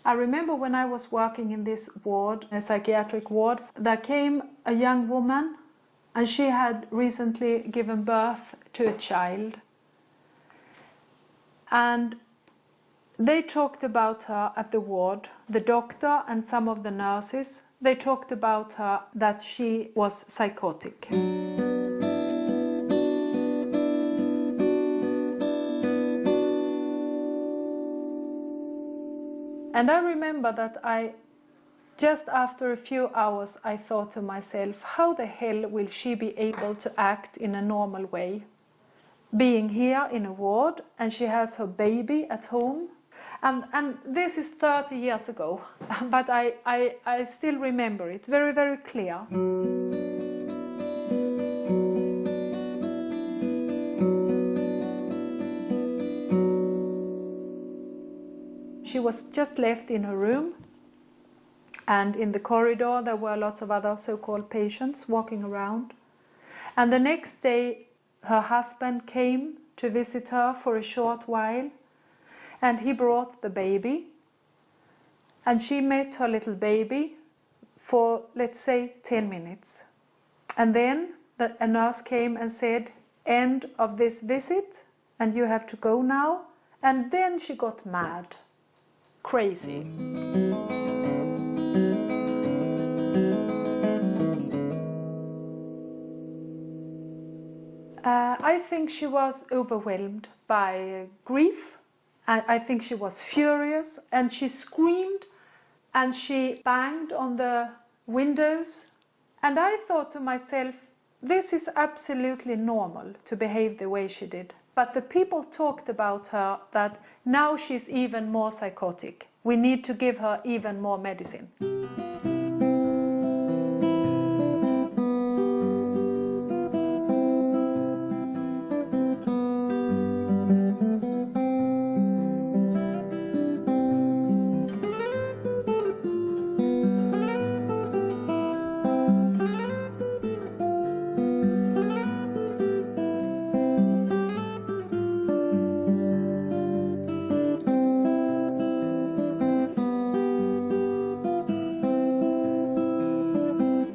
I remember when I was working in this ward, a psychiatric ward, there came a young woman and she had recently given birth to a child. And they talked about her at the ward, the doctor and some of the nurses, they talked about her that she was psychotic. And I remember that just after a few hours, I thought to myself, how the hell will she be able to act in a normal way? Being here in a ward and she has her baby at home. And this is 30 years ago, but I still remember it very, very clear. She was just left in her room, and in the corridor there were lots of other so-called patients walking around. And the next day her husband came to visit her for a short while, and he brought the baby, and she met her little baby for, let's say, 10 minutes. And then a nurse came and said, end of this visit, and you have to go now. And then she got mad, crazy. I think she was overwhelmed by grief. I think she was furious, and she screamed and she banged on the windows. And I thought to myself, this is absolutely normal to behave the way she did. But the people talked about her that now she's even more psychotic. We need to give her even more medicine.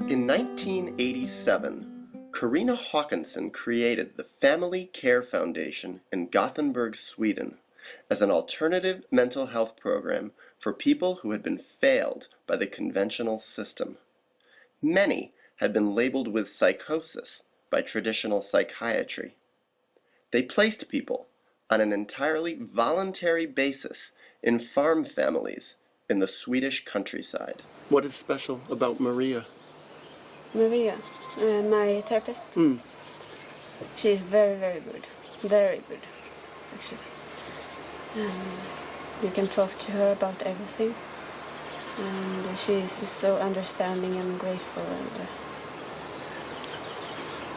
In 1987, Carina Hawkinson created the Family Care Foundation in Gothenburg, Sweden, as an alternative mental health program for people who had been failed by the conventional system. Many had been labeled with psychosis by traditional psychiatry. They placed people on an entirely voluntary basis in farm families in the Swedish countryside. What is special about Maria? Maria, my therapist. She's very, very good. Very good, actually. You can talk to her about everything. And she's so understanding and grateful. And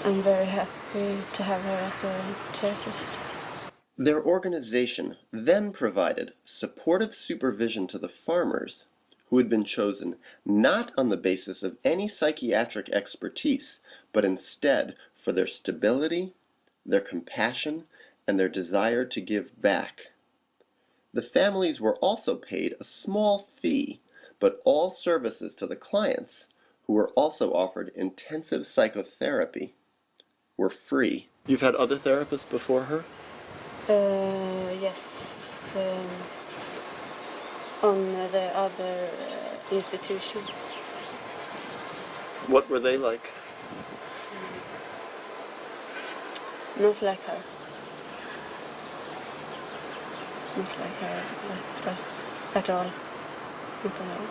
I'm very happy to have her as a therapist. Their organization then provided supportive supervision to the farmers who had been chosen not on the basis of any psychiatric expertise, but instead for their stability, their compassion, and their desire to give back. The families were also paid a small fee, but all services to the clients, who were also offered intensive psychotherapy, were free. You've had other therapists before her? Yes. On the other institution. What were they like? Not like her. Not like her at all. Not at all.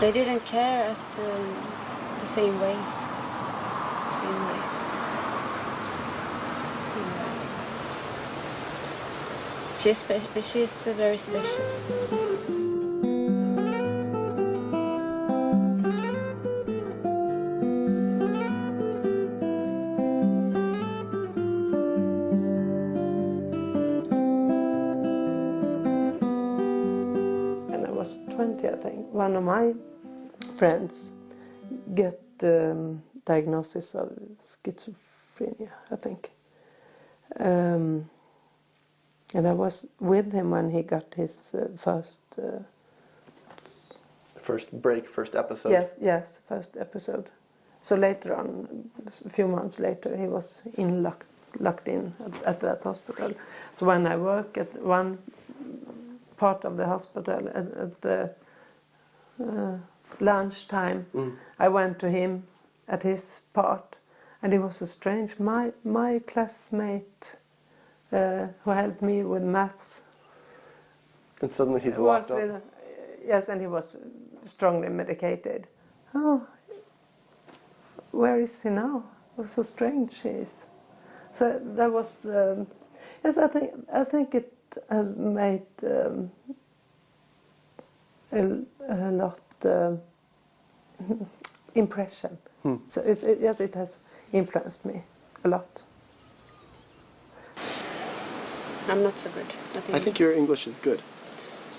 They didn't care at the same way. She's very special. When I was 20, I think, one of my friends got diagnosis of schizophrenia, I think. And I was with him when he got his first episode. Yes, first episode. So later on, a few months later, he was locked in at that hospital. So when I work at one part of the hospital at the lunchtime, I went to him at his part, and it was so strange. My classmate who helped me with maths. And suddenly he's locked up. Yes, and he was strongly medicated. Oh, where is he now? It was so strange he is. So that was, yes, I think it has made a lot impression. So yes, it has influenced me a lot. I'm not so good. I think your English is good.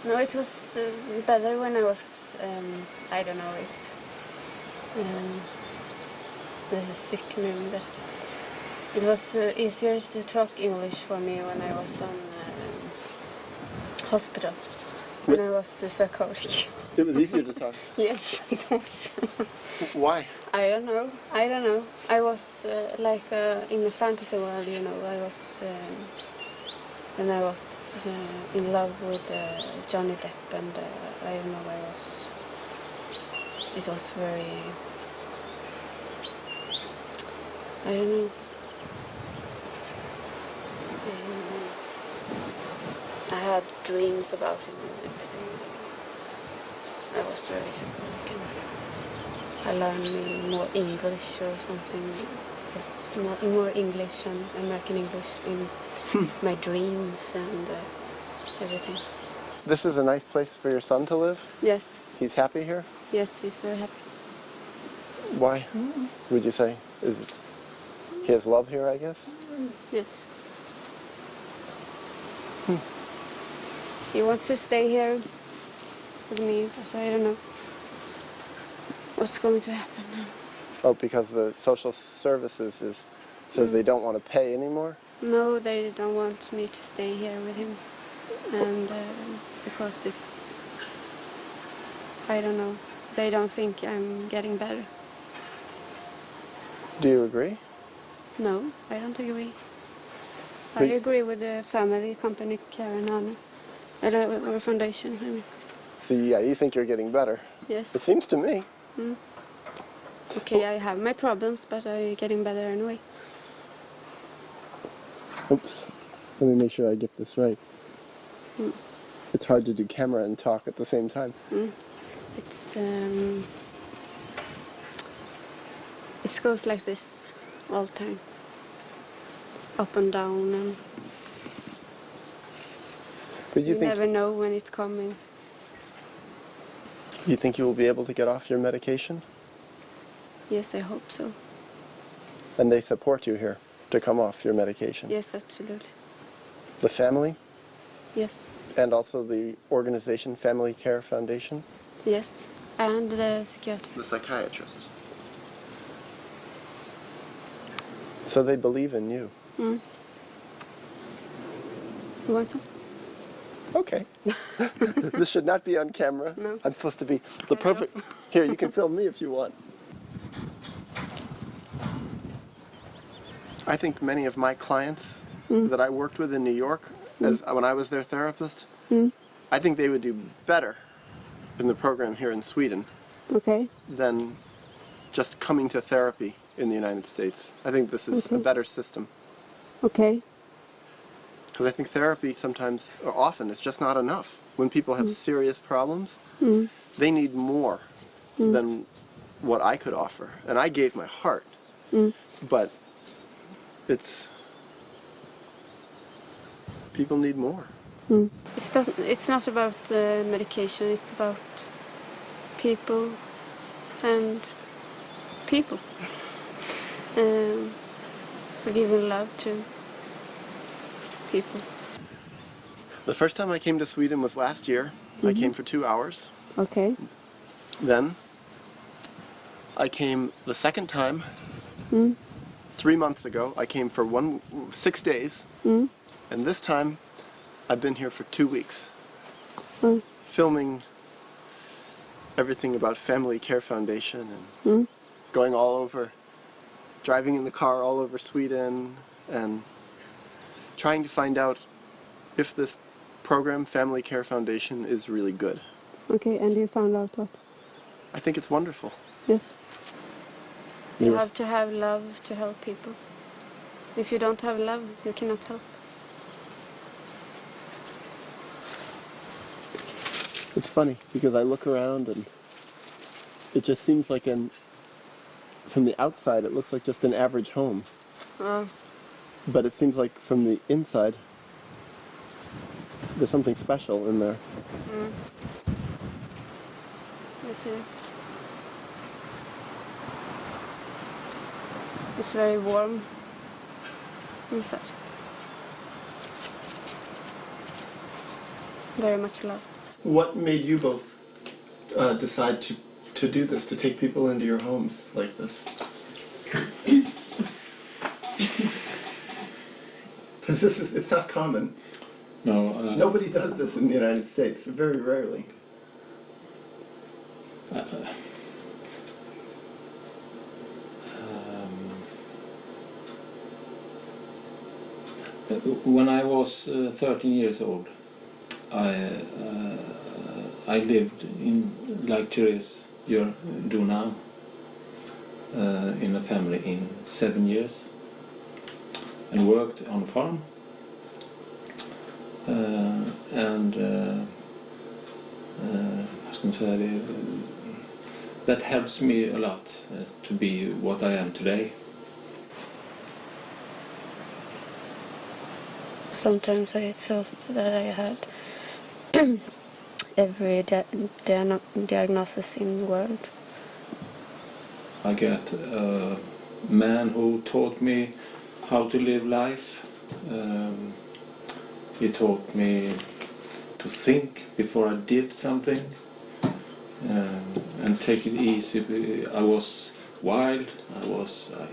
No, it was better when I was, I don't know, it's, this is sick name, but it was easier to talk English for me when I was on hospital, when I was psychotic. It was easier to talk. Yes, it was. Why? I don't know. I was like in a fantasy world, you know. I was when I was in love with Johnny Depp, and I don't know. It was very. I don't know. I had dreams about him and everything. I was very psychotic, and I learned me more English or something. Yes, more English and American English in my dreams and everything. This is a nice place for your son to live? Yes. He's happy here? Yes, he's very happy. Why, would you say? He has love here, I guess? Yes. He wants to stay here with me, but I don't know what's going to happen now. Oh, because the social services says they don't want to pay anymore? No, they don't want me to stay here with him. And because it's, I don't know, they don't think I'm getting better. Do you agree? No, I don't agree. I agree with the family company, Karen Anna, or foundation, I mean. So yeah, you think you're getting better? Yes. It seems to me. Okay, I have my problems, but I'm getting better anyway. Oops. Let me make sure I get this right. It's hard to do camera and talk at the same time. It goes like this all the time. Up and down, and But you never know when it's coming. You think you will be able to get off your medication? Yes, I hope so. And they support you here to come off your medication? Yes, absolutely. The family? Yes. And also the organization, Family Care Foundation? Yes, and the psychiatrist. The psychiatrist. So they believe in you? You want some? Okay. This should not be on camera. No. I'm supposed to be the perfect... Here, you can film me if you want. I think many of my clients that I worked with in New York, when I was their therapist, I think they would do better in the program here in Sweden than just coming to therapy in the United States. I think this is a better system. Okay. Because I think therapy sometimes, or often, is just not enough. When people have serious problems, they need more than what I could offer. And I gave my heart. But people need more. It's not about medication, it's about people and people. We're giving love to people. The first time I came to Sweden was last year. I came for 2 hours. Okay. Then I came the second time 3 months ago. I came for 6 days. And this time I've been here for 2 weeks, Mm. filming everything about Family Care Foundation and going all over, driving in the car all over Sweden and trying to find out if this program, Family Care Foundation, is really good. Okay, and you found out what? I think it's wonderful. Yes. You Yes. have to have love to help people. If you don't have love, you cannot help. It's funny because I look around and it just seems like from the outside it looks like just an average home. But it seems like from the inside there's something special in there. Yes, it is. It's very warm inside. Very much love. What made you both decide to do this, to take people into your homes like this? Because it's not common. No. Nobody does this in the United States, very rarely. When I was 13 years old, I lived in, like Therese do now, in a family in 7 years, and worked on a farm. That helps me a lot to be what I am today. Sometimes I felt that I had every diagnosis in the world. I got a man who taught me how to live life. He taught me to think before I did something and take it easy. I was wild, I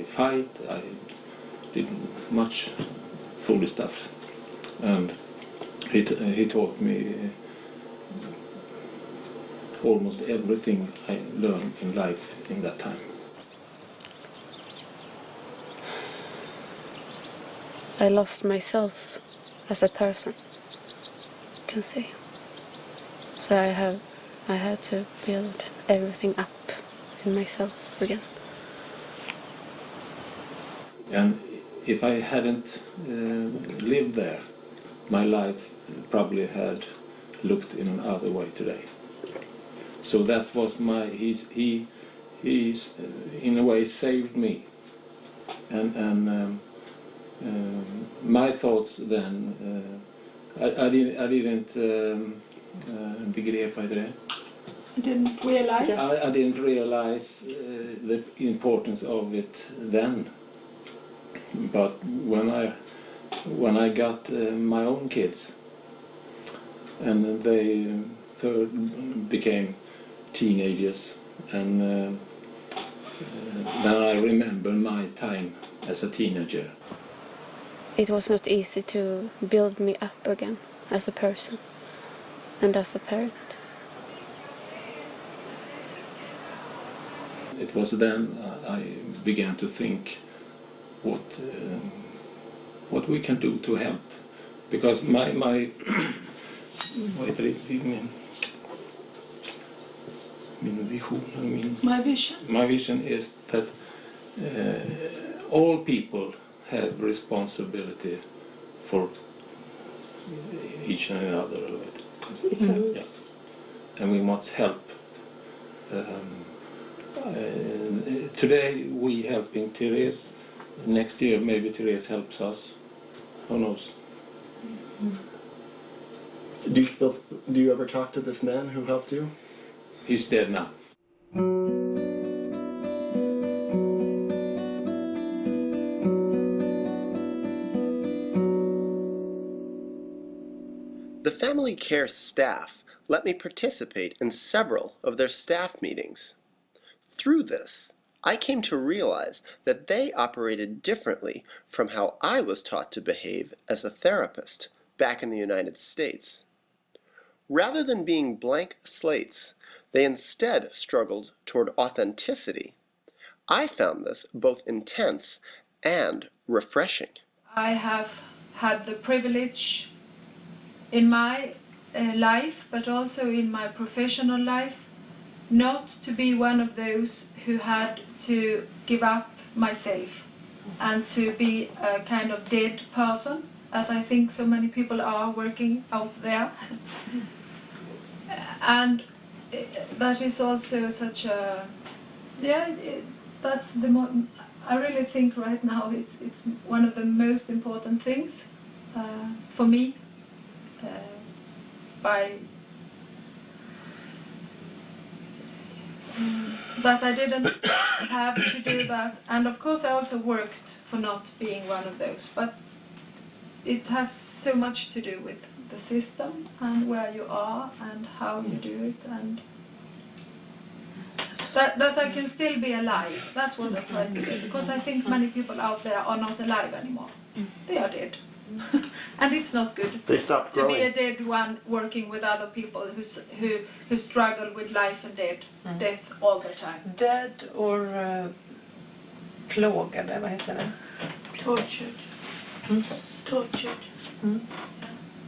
fight, I did much foolish stuff. And he taught me almost everything I learned in life in that time. I lost myself as a person, you can say. So I had to build everything up in myself again. And if I hadn't lived there, my life probably had looked in another way today. So that was he's in a way saved me. And my thoughts then, I didn't begrep, vad heter det? You didn't realize? I didn't realize the importance of it then. But when I got my own kids, and they became teenagers, and then I remember my time as a teenager. It was not easy to build me up again as a person and as a parent. It was then I began to think what we can do to help, because my vision is that all people have responsibility for each and another. Yeah. And we must help. Today we helping Therese. Next year maybe Therese helps us. Who knows? Do you ever talk to this man who helped you? He's dead now. The Family Care staff let me participate in several of their staff meetings. Through this, I came to realize that they operated differently from how I was taught to behave as a therapist back in the United States. Rather than being blank slates, they instead struggled toward authenticity. I found this both intense and refreshing. I have had the privilege in my life, but also in my professional life, not to be one of those who had to give up myself and to be a kind of dead person, as I think so many people are working out there. And that is also such a, that's the I really think right now it's one of the most important things for me. But I didn't have to do that, and of course I also worked for not being one of those, but it has so much to do with the system and where you are and how you do it, and that I can still be alive. That's what I try to say, because I think many people out there are not alive anymore. They are dead. And it's not good They stopped growing. to be a dead one working with other people who struggle with life and death all the time. Dead or plågade, vad heter det? Tortured. Tortured.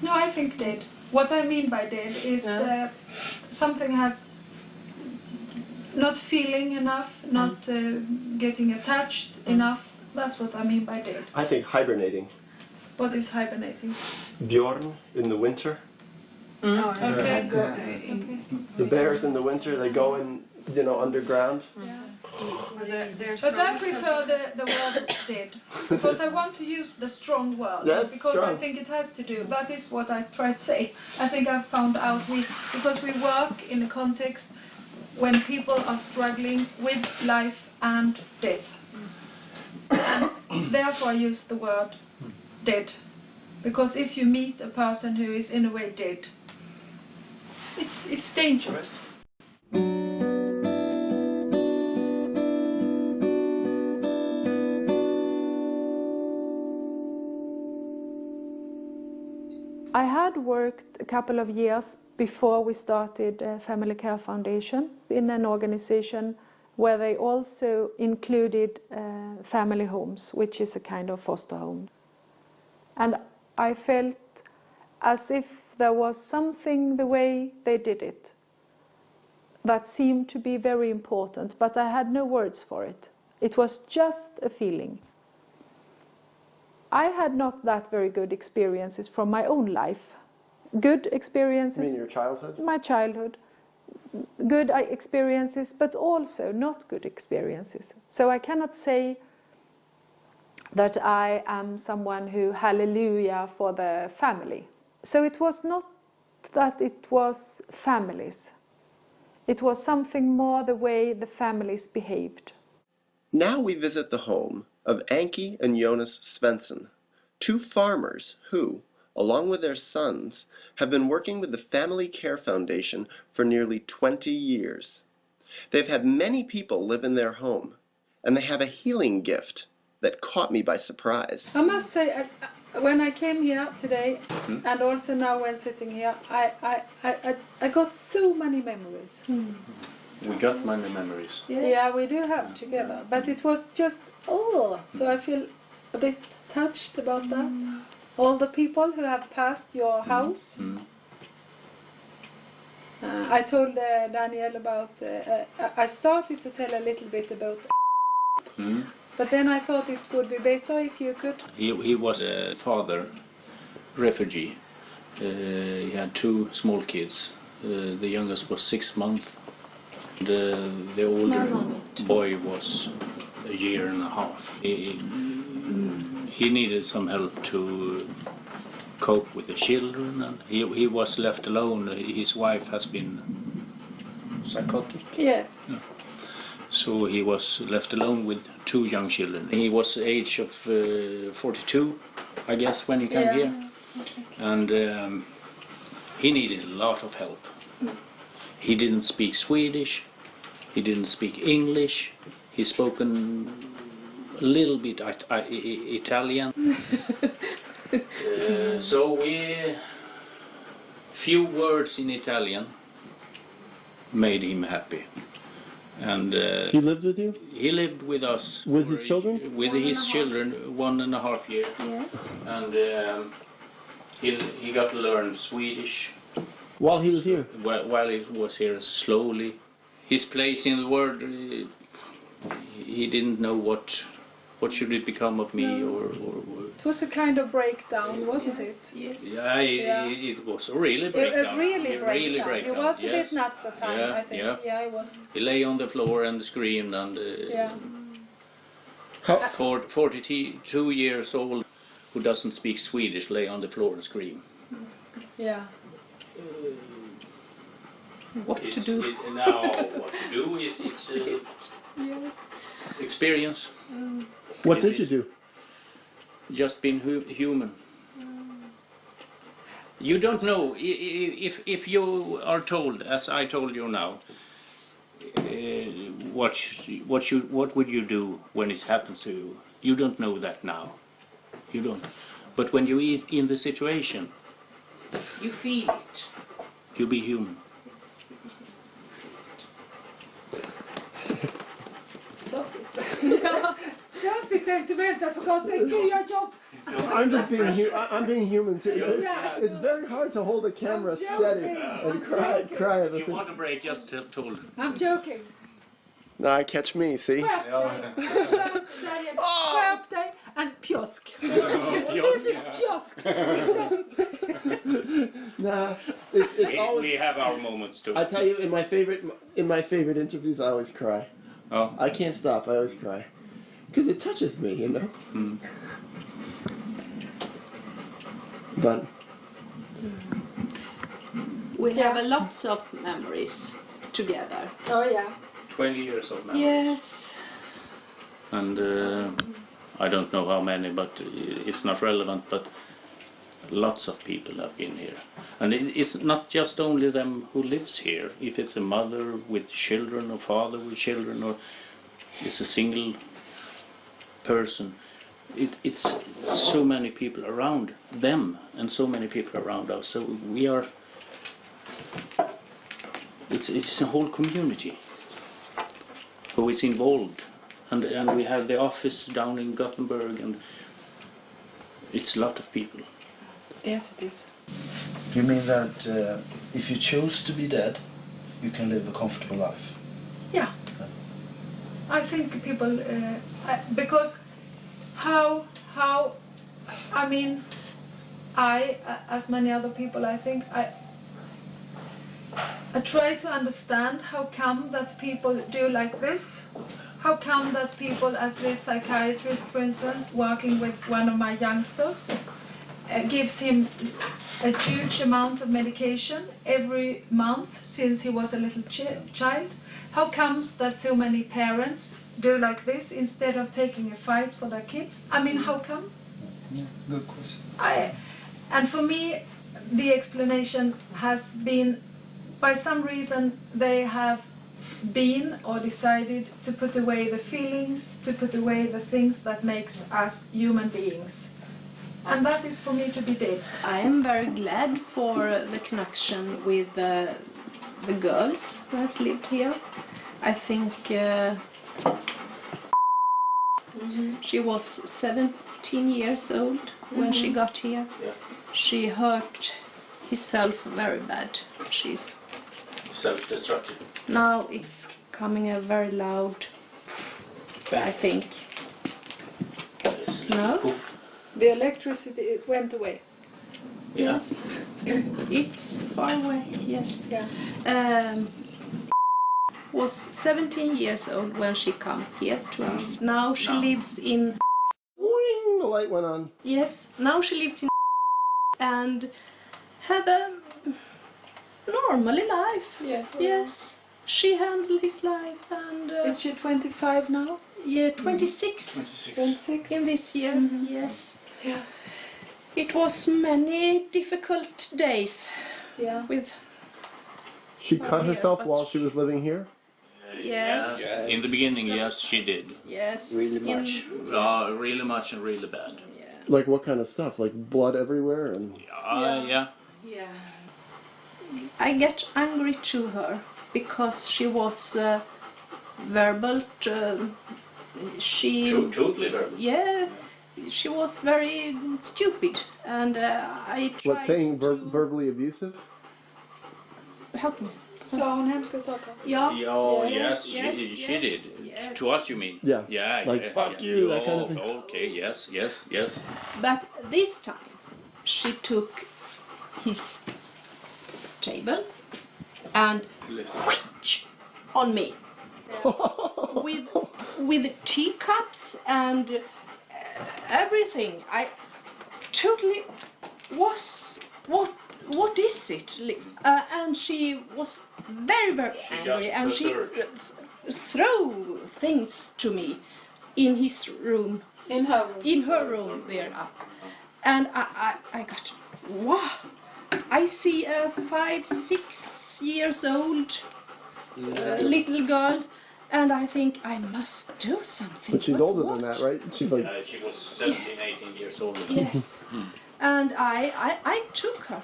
No, I think dead. What I mean by dead is something has not feeling enough, not getting attached enough. That's what I mean by dead. I think hibernating. What is hibernating? Bjorn in the winter. Okay. The bears in the winter, they go in, underground. But I prefer the word dead, because I want to use the strong word, because strong. I think it has to do, that is what I try to say. I think I've found out, because we work in a context when people are struggling with life and death. And therefore I use the word dead, because if you meet a person who is in a way dead, it's dangerous. I had worked a couple of years before we started Family Care Foundation in an organization where they also included family homes, which is a kind of foster home. And I felt as if there was something the way they did it that seemed to be very important, but I had no words for it. It was just a feeling. I had not that very good experiences from my own life. Good experiences. You mean your childhood? My childhood. Good experiences, but also not good experiences. So I cannot say that I am someone who hallelujah for the family. So it was not that it was families. It was something more the way the families behaved. Now we visit the home of Anki and Jonas Svensson, two farmers who, along with their sons, have been working with the Family Care Foundation for nearly 20 years. They've had many people live in their home, and they have a healing gift that caught me by surprise. I must say, when I came here today, and also now when sitting here, I got so many memories. We got many memories. Yes. Yeah, we do have together, but it was just, so I feel a bit touched about that. All the people who have passed your house. I told Daniel about, I started to tell a little bit about, but then I thought it would be better if you could. He was a father, refugee. He had two small kids. The youngest was 6 months. The older boy was a year and a half. He needed some help to cope with the children, and he was left alone. His wife has been psychotic. Yes. So he was left alone with two young children. He was the age of 42, I guess, when he came here. And he needed a lot of help. He didn't speak Swedish, he didn't speak English, he spoke a little bit Italian. So we, few words in Italian made him happy. And He lived with you? he lived with us. With for his children? With his children, 1.5 years. Yes. And he got to learn Swedish While he was here? while he was here slowly. His place in the world, he didn't know what should it become of me or It was a kind of breakdown, wasn't it? Yes. it was a really breakdown. A really breakdown. It was a yes. bit nuts at times, Yeah, I think. yeah. Yeah, it was. He lay on the floor and screamed, and Yeah. 42 years old who doesn't speak Swedish lay on the floor and scream. Yeah. What to do? Now, what to do? It's Yes. experience. What did you do? Just being human. You don't know if you are told, as I told you now, what would you do when it happens to you? You don't know that now. You don't. But when you're in the situation, You feel it. you be human. Stop it. Don't be sentimental, for God's sake. Do your job. I'm just being I'm being human too. Yeah. It's very hard to hold a camera steady and cry at the If you same. want a break, just tell them. I'm joking. Nah, catch me, see? Skärp dig and pjosk. This is pjosk. Nah, it's always. We have our moments too. I tell you, in my favorite interviews, I always cry. Oh. I can't stop. I always cry because it touches me, you know. But We have a lots of memories together. Oh yeah. 20 years of memories. Yes. And I don't know how many, but it's not relevant, but lots of people have been here. And it's not just only them who lives here. If it's a mother with children or father with children, or it's a single person, it's so many people around them and so many people around us. So we are, it's a whole community who is involved. And we have the office down in Gothenburg, and it's a lot of people. Yes, it is. You mean that if you choose to be dead, you can live a comfortable life? Yeah. I think people, because how, I mean, as many other people, I think, I try to understand how come that people do like this. How come that people, as this psychiatrist, for instance, working with one of my youngsters, gives him a huge amount of medication every month since he was a little child? How comes that so many parents do like this instead of taking a fight for their kids? I mean, how come? Yeah, good question. And for me, the explanation has been, by some reason, they have been or decided to put away the feelings, to put away the things that makes us human beings. And that is for me to be dead. I am very glad for the connection with the girls who has lived here. I think she was 17 years old when she got here. Yeah. She hurt herself very bad. She's Self-destructive. now it's coming a very loud, I think. No? Poof. The electricity went away. Yeah. Yes. It's far away, yes. Yeah. Was 17 years old when she come here to us. Now she lives in, Wing, the light went on. yes, now she lives in and have a normally life. Yes. Yes. She handled his life and Is she 25 now? yeah, 26 26? in this year. Yes. It was many difficult days Yeah. with She cut yeah, herself but- while she was living here. yes. In the beginning, yes, she did. Yes. Really in- much. Really much and really bad. Yeah. Like what kind of stuff? Like blood everywhere and... Yeah. I get angry to her because she was verbal. She Totally verbal. Yeah, she was very stupid, and I tried What, saying to verbally abusive? help me. Sa hon hemska saker? Yeah. Oh, Yes, yes, yes, she did. yes. To us, you mean? Yeah. Yeah. Like, yeah, fuck yeah. you, that kind of thing. Okay, yes. But this time, she took his table and on me with teacups and everything. I totally was what is it? And she was very angry, and she threw things to me in his room. In her room? In her room there up. And I got, wow, I see a 5-6 years old little girl, and I think I must do something. But she's older than that, right? She's like... She was 17, 18 years old. Yes. And I took her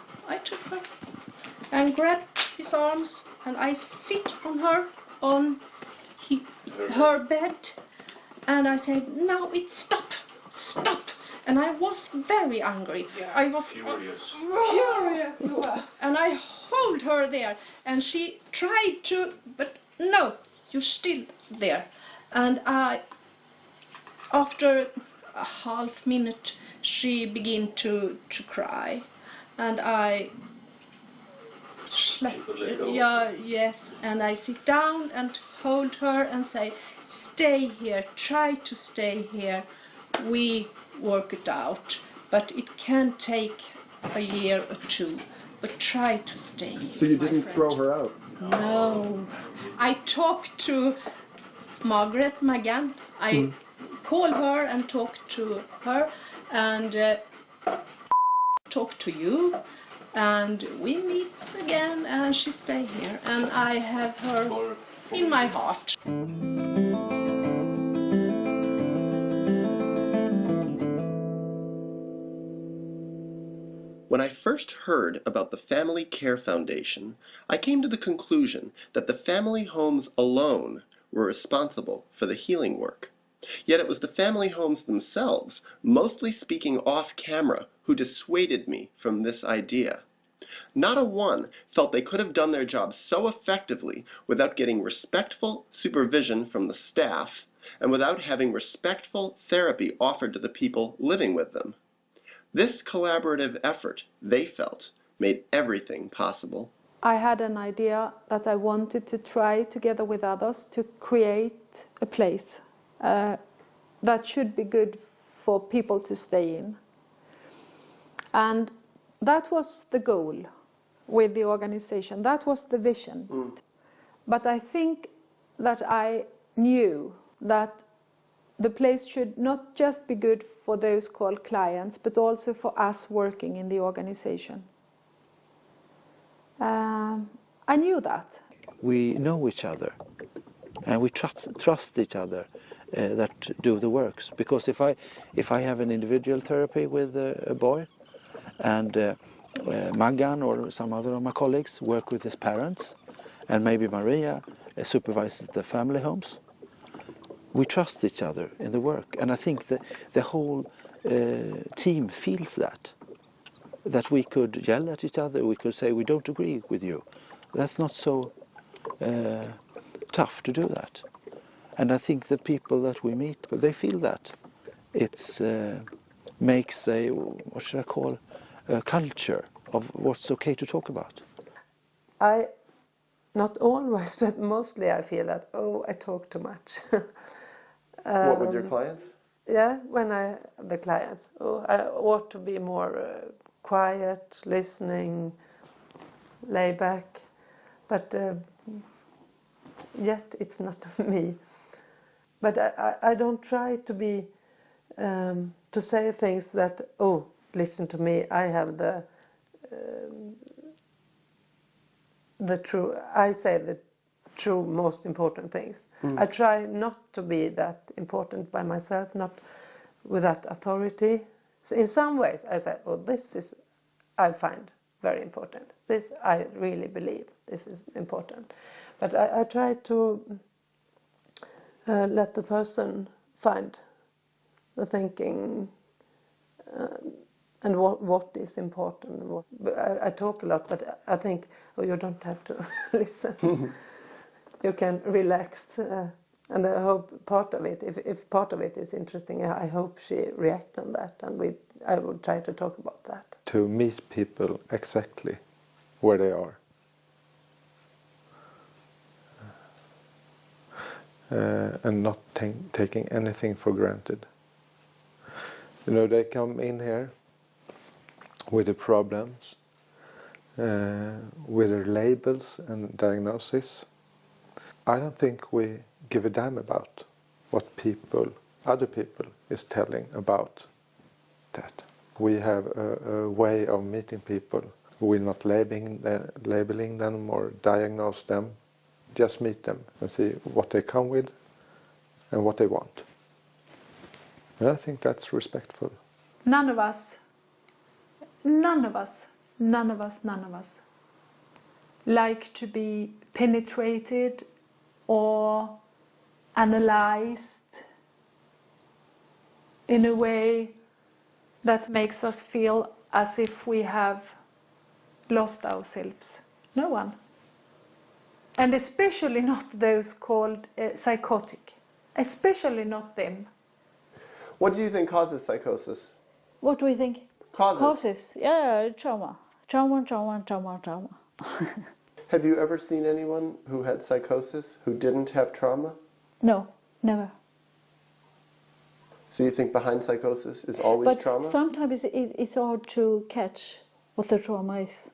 and grabbed his arms, and I sit on her, on her bed, and I said, now it's stop. And I was very angry. I was furious. And I hold her there, and she tried to, but no, you're still there. And after a half minute, she began to cry, and I yes, and I sit down and hold her and say, stay here, try to stay here, we work it out, but it can take a year or two, but try to stay here. So you didn't throw her out? No, I talked to Margaret McGann. I call her and talk to her, and talk to you, and we meet again, and she stay here, and I have her in my heart. When I first heard about the Family Care Foundation, I came to the conclusion that the family homes alone were responsible for the healing work. Yet it was the family homes themselves, mostly speaking off camera, who dissuaded me from this idea. Not a one felt they could have done their job so effectively without getting respectful supervision from the staff and without having respectful therapy offered to the people living with them. This collaborative effort, they felt, made everything possible. I had an idea that I wanted to try together with others to create a place that should be good for people to stay in. And that was the goal with the organization. That was the vision. But I think that I knew that the place should not just be good for those called clients, but also for us working in the organization. I knew that. We know each other, and we trust each other that do the works. Because if I have an individual therapy with a boy, and Maggan or some other of my colleagues work with his parents, and maybe Maria supervises the family homes, we trust each other in the work, and I think the whole team feels that we could yell at each other, we could say we don't agree with you. That's not so tough to do that. And I think the people that we meet, they feel that. It makes a, what should I call, a culture of what's okay to talk about. Not always, but mostly I feel that, I talk too much. What, with your clients? Yeah, the clients. I ought to be more quiet, listening, lay back, but yet it's not me. But I don't try to be, to say things that, listen to me, I have the true, I say the true most important things. I try not to be that important by myself, not with that authority So in some ways I said, oh, this is, I find very important. This I really believe this is important. But I try to let the person find the thinking and what is important. I talk a lot, but I think, oh, you don't have to listen. You can relax. And I hope part of it, if part of it is interesting, I hope she reacts on that, and I will try to talk about that. To meet people exactly where they are. And not taking anything for granted. You know, they come in here with the problems, with their labels and diagnoses. I don't think we give a damn about what other people is telling about that. We have a way of meeting people. We're not labeling them or diagnose them. Just meet them and see what they come with and what they want. And I think that's respectful. None of us like to be penetrated or analyzed in a way that makes us feel as if we have lost ourselves. No one. And especially not those called psychotic. Especially not them. What do you think causes psychosis? What do we think? Causes? Yeah, trauma. Trauma. Have you ever seen anyone who had psychosis who didn't have trauma? No, never. So you think behind psychosis is always trauma? But sometimes it's hard to catch what the trauma is.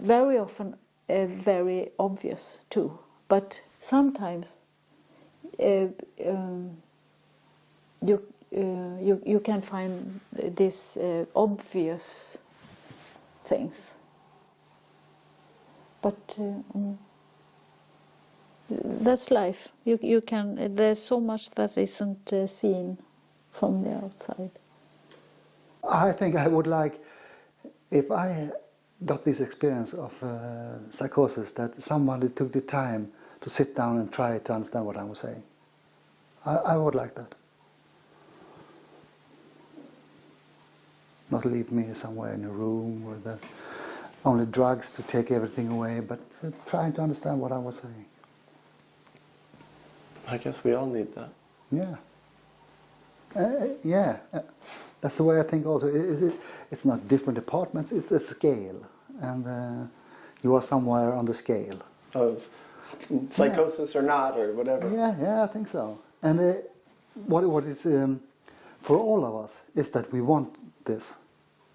Very often very obvious too, but sometimes you can find these obvious things, but that's life. You can. There's so much that isn't seen from the outside. I think I would like, if I got this experience of psychosis, that somebody took the time to sit down and try to understand what I was saying. I would like that. Not leave me somewhere in a room with only drugs to take everything away, but trying to understand what I was saying. I guess we all need that. Yeah. That's the way I think also. It's not different departments, it's a scale. And you are somewhere on the scale. Of psychosis or not, or whatever. Yeah, I think so. And what is for all of us is that we want this.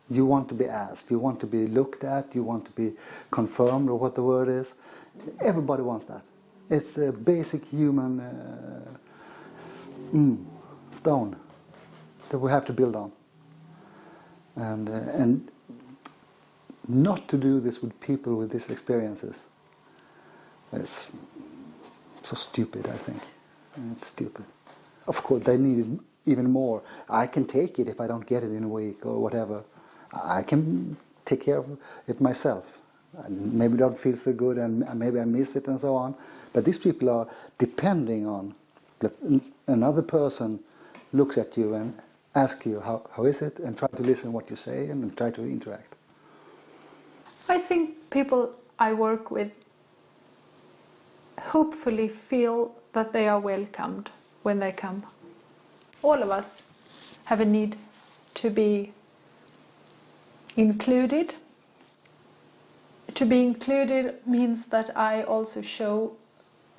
You want to be asked, you want to be looked at, you want to be confirmed, or what the word is. Everybody wants that. It's a basic human stone that we have to build on. And not to do this with people with these experiences is so stupid, I think. It's stupid. Of course, they need it even more. I can take it if I don't get it in a week or whatever. I can take care of it myself. I maybe don't feel so good and maybe I miss it and so on. But these people are depending on that another person looks at you and asks you how is it, and try to listen what you say and try to interact. I think people I work with hopefully feel that they are welcomed when they come. All of us have a need to be included. To be included means that I also show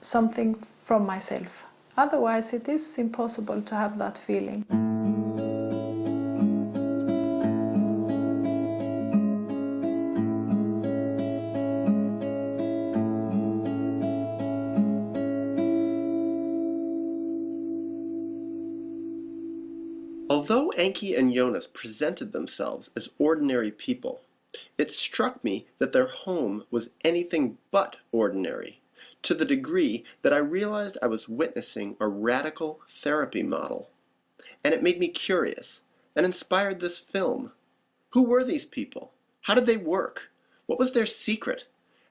something from myself. Otherwise it is impossible to have that feeling. Although Enki and Jonas presented themselves as ordinary people, it struck me that their home was anything but ordinary, to the degree that I realized I was witnessing a radical therapy model. and it made me curious and inspired this film. Who were these people? How did they work? What was their secret?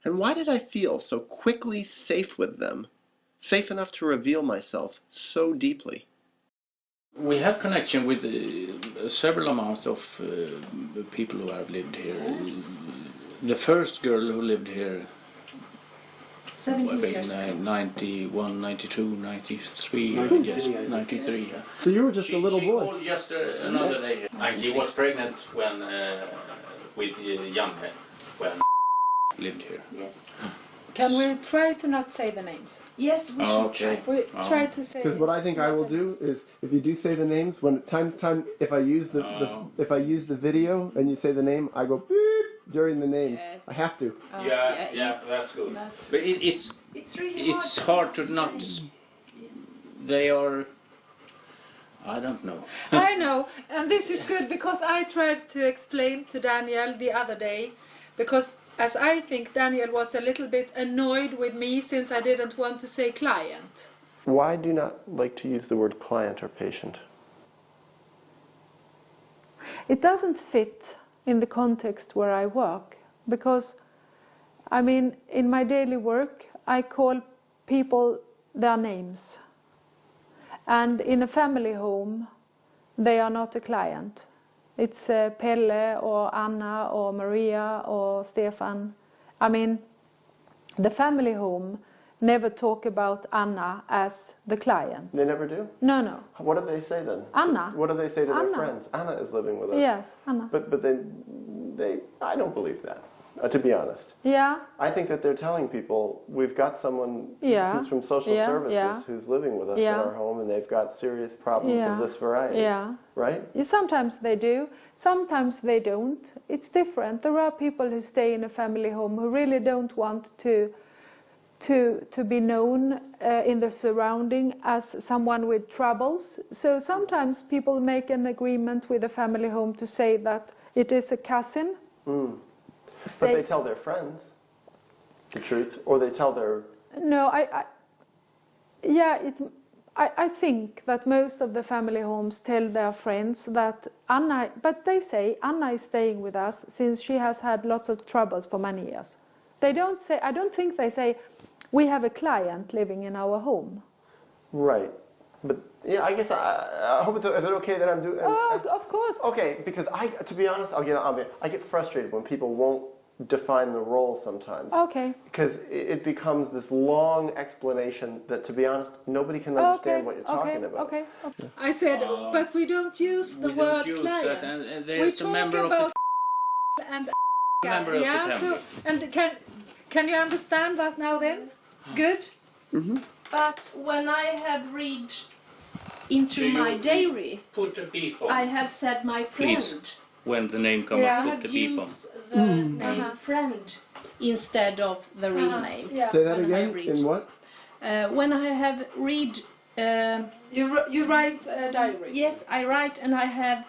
And why did I feel so quickly safe with them? Safe enough to reveal myself so deeply? We have connection with several amounts of people who have lived here. Yes. The first girl who lived here 70 years. 91, 92, 93, yes, 93. Yeah. So you were just a little she boy. Called just another day. And she was pregnant when with Janne when lived here. Yes. Can we try to not say the names? Yes, we should try. We try to say. Because what I think I will do is, if you do say the names, when time, if I use if I use the video and you say the name, I go beep during the name. Yes. I have to. Yeah, that's good. But it's really hard to not. They are. I don't know. I know, and this is good because I tried to explain to Daniel the other day, because as I think Daniel was a little bit annoyed with me since I didn't want to say client. Why do you not like to use the word client or patient? It doesn't fit in the context where I work, because, I mean, in my daily work, I call people their names. And in a family home, they are not a client. It's Pelle or Anna or Maria or Stefan. I mean, the family home never talk about Anna as the client. They never do? No, no. What do they say then? Anna. What do they say to their Anna. friends? Anna is living with us. Yes, Anna. But they I don't believe that, to be honest. Yeah. I think that they're telling people, we've got someone who's from social services who's living with us in our home, and they've got serious problems of this variety. Yeah. Right? Sometimes they do, sometimes they don't. It's different. There are people who stay in a family home who really don't want to be known in the surrounding as someone with troubles. So sometimes people make an agreement with a family home to say that it is a cousin. Mm. But they tell their friends the truth, or they tell their... No, I think that most of the family homes tell their friends that Anna, but they say Anna is staying with us since she has had lots of troubles for many years. They don't say, I don't think they say, we have a client living in our home. Right. But yeah, I guess I hope is it okay that I'm doing... of course. Okay, because to be honest, I get frustrated when people won't define the role sometimes. Okay. Because it becomes this long explanation that, to be honest, nobody can understand what you're talking about. Okay. I said, but we don't use the word client. And we talk about and so and can you understand that now then? Good. Mm-hmm. But when I have read into my diary, put the beep on. I have said my friend. Please, when the name comes up, put the beep on. The name friend instead of the real name. Yeah. Say that again. In what? When I have read, you write a diary. Yes, I write, and I have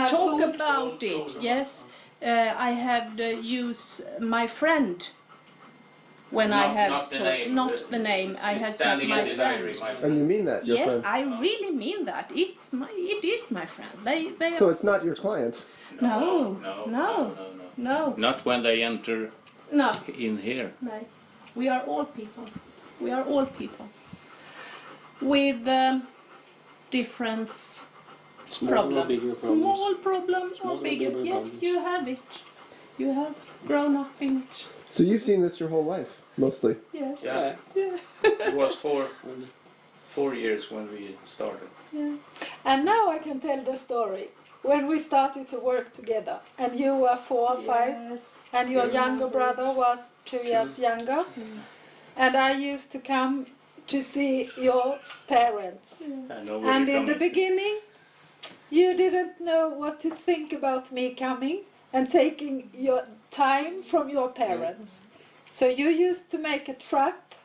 talk about it. Yes, I have used my friend. When I have not the name, I have said my friend. And you mean that? Yes, friend? I really mean that. It is my friend. They so it's not your client? No. Not when they enter in here. No. We are all people. We are all people. With different problems. Small problems or bigger. Yes, you have it. You have grown up in it. So you've seen this your whole life, mostly? Yes. Yeah. It was 4 years when we started. Yeah. And now I can tell the story. When we started to work together, and you were 4 or 5, and your younger brother was 2 years younger, and I used to come to see your parents. And in the beginning, you didn't know what to think about me coming and taking your time from your parents. So you used to make a trap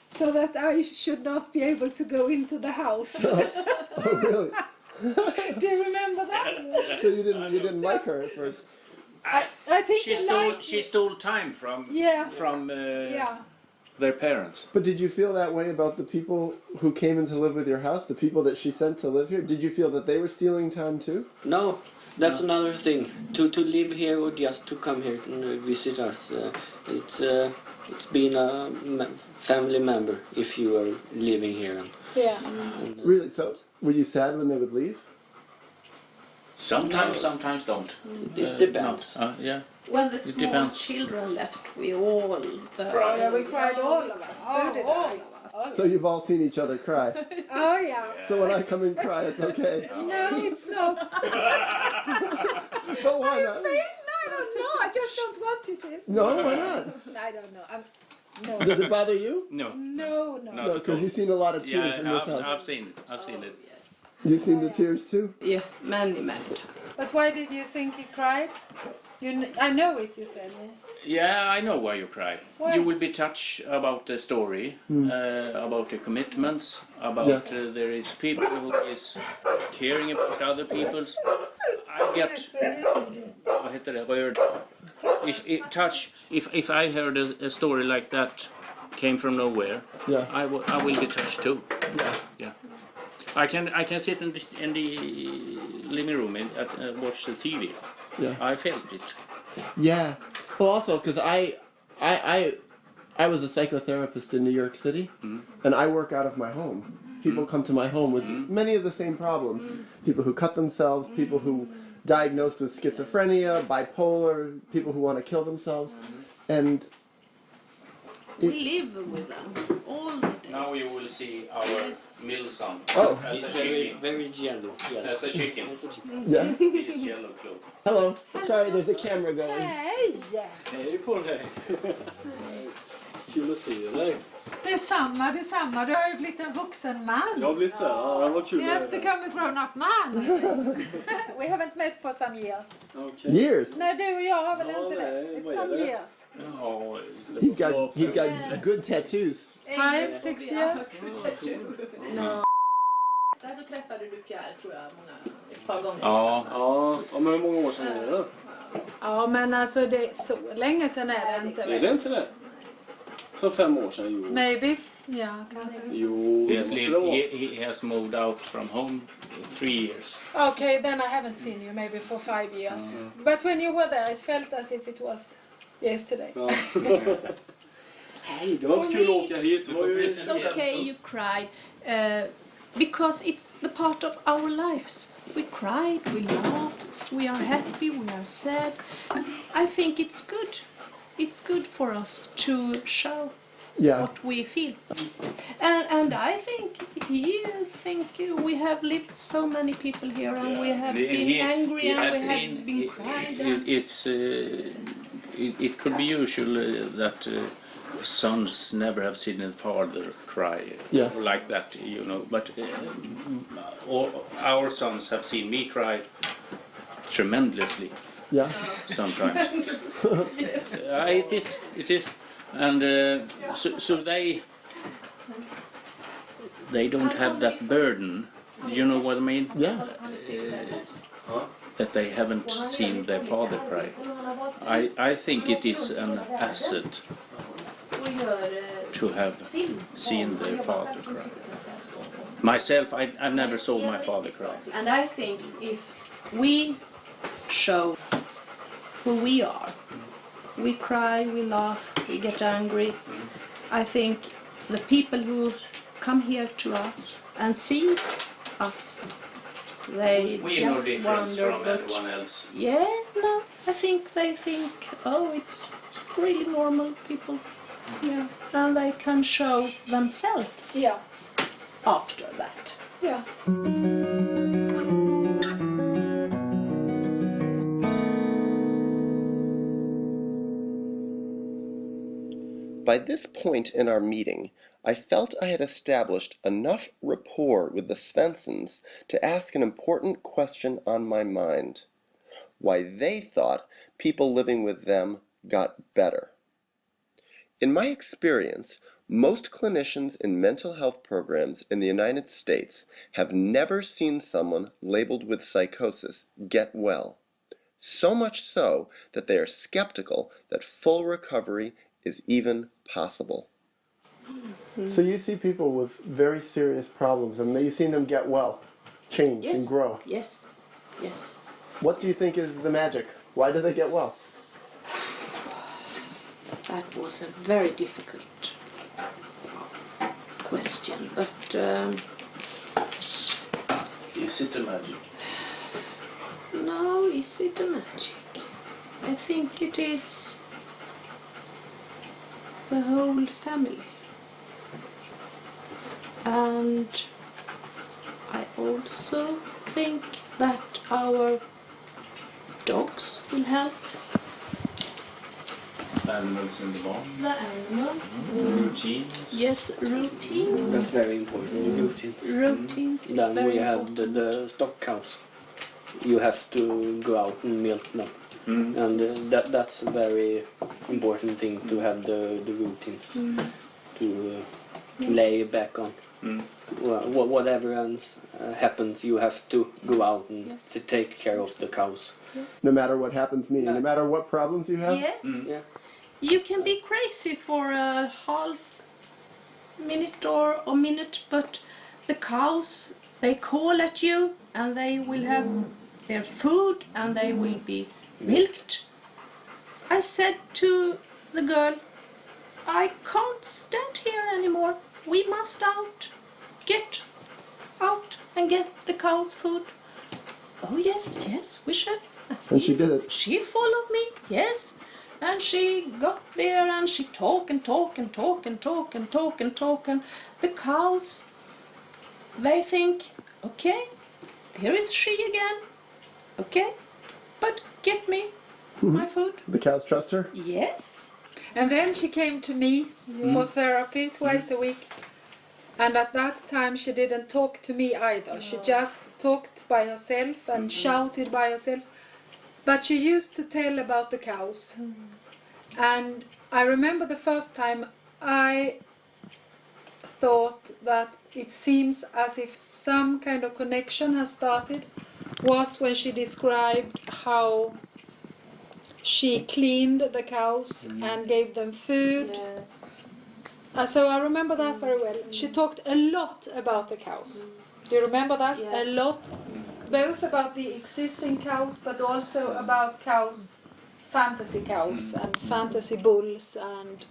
so that I should not be able to go into the house. Oh, really? Do you remember that? So you didn't like her at first? I think she stole time from their parents. But did you feel that way about the people who came in to live with your house, the people that she sent to live here? Did you feel that they were stealing time too? No, that's another thing. To live here or just to come here and visit us. It's being a family member if you are living here. Yeah. Really? So were you sad when they would leave? Sometimes don't. It depends. Yeah. When the It small depends. children left, we all Yeah, we cried all of us. So did I. So you've all seen each other cry. Oh yeah. So when I come and cry, it's okay. No, it's not. But why not? I don't know. I just don't want you to. No, why not? I don't know. No. Does it bother you? No. No. No, because you've seen a lot of tears in this house. I've seen it. I've seen it. You've seen the tears too? Yeah, many times. But why did you think he cried? I know it, you said. Yes. Yeah, I know why you cry. Why? You will be touched about the story, about the commitments, about Yeah. there is people who is caring about other people's. I get, vad heter det, rörd. If I heard a story like that came from nowhere, Yeah. I will be touched too. Yeah. I can sit in the living room and watch the TV. Yeah. I felt it. Yeah. Well, also because I was a psychotherapist in New York City, and I work out of my home. People come to my home with many of the same problems. People who cut themselves, people who diagnosed with schizophrenia, bipolar, people who want to kill themselves, and We live with them all the days. Now you will see our middle son Oh. as a He's very, chicken. very yellow. Yeah. As a chicken. Yeah. He is yellow clothes. Hello. Sorry, there's a camera going. Hej! Hej på dig! Kul att se dig. Detsamma. Du har ju blivit en vuxen man. Jag har blivit det. Ja, det var kul. He has become a grown-up man. We haven't met for some years. Okay. Years. Nej, du och jag har väl Ja, inte det? nej, vad It's är some det? years. Oh, He's got good tattoos. 5, 6 years. No. Där då träffade du Pierre, tror jag, ett par gånger. ja. Ja, men hur många år sedan är det? Ja, men alltså det är så länge sedan är det inte. Är det inte det? Så 5 år sedan, jo. Maybe. Ja, kanske. Jo, He det has, måste lived, det vara. he has moved out from home 3 years. Okay, then I haven't seen you maybe for 5 years. But when you were there, it felt as if it was yesterday. Ja. Hej, det var inte kul att åka hit. Det var ju... It's okay you cry, because it's the part of our lives. We cried, we laughed, we are happy, we are sad. I think it's good. It's good for us to show what we feel. And I think we have lived so many people here, and we have been angry, and we have been cried. It could be usual that sons never have seen a father cry like that, you know. But our sons have seen me cry tremendously. Yeah. Sometimes. It is, and so they don't have that burden. You know what I mean? Yeah. That they haven't seen their father cry. I think it is an asset to have seen their father cry. Myself, I've never saw my father cry. And I think if we show who we are, we cry, we laugh, we get angry, I think the people who come here to us and see us, they We know just difference wonder, from but everyone else. yeah, no, I think they think, oh, it's really normal people. Yeah, and they can show themselves after that. Yeah. By this point in our meeting, I felt I had established enough rapport with the Svenssons to ask an important question on my mind: why they thought people living with them got better. In my experience, most clinicians in mental health programs in the United States have never seen someone labeled with psychosis get well, so much so that they are skeptical that full recovery is even possible. So you see people with very serious problems, and you've seen them get well, change, and grow. Yes, yes. What do you think is the magic? Why do they get well? That was a very difficult question, but Is it a magic? no, is it a magic? I think it is the whole family. And I also think that our dogs will help. Animals in the barn? The animals. Routines? Yes, routines. That's very important. Routines. Routines is Then very we have important. the stock cows. You have to go out and milk them. And that's a very important thing to have the routines to lay back on. Well, whatever else happens, you have to go out and to take care of the cows. No matter what happens, meaning no matter what problems you have? Yes. Yeah. You can be crazy for a half minute or a minute, but the cows, they call at you and they will have their food and they will be milked. I said to the girl, I can't stand here anymore. We must out. Get out and get the cows' food. Oh yes, yes, we shall. And she did it. She followed me, yes. And she got there and she talk and talk and talk and talk and talk and talk. And the cows, they think, okay, here is she again. Okay, but get me my food. The cows trust her? Yes. And then she came to me for therapy twice a week. And at that time she didn't talk to me either. She just talked by herself and shouted by herself. But she used to tell about the cows. And I remember the first time I thought that it seems as if some kind of connection has started was when she described how she cleaned the cows and gave them food. So I remember that very well. She talked a lot about the cows. Do you remember that? Yes. A lot. Both about the existing cows, but also about cows, fantasy cows and fantasy bulls and...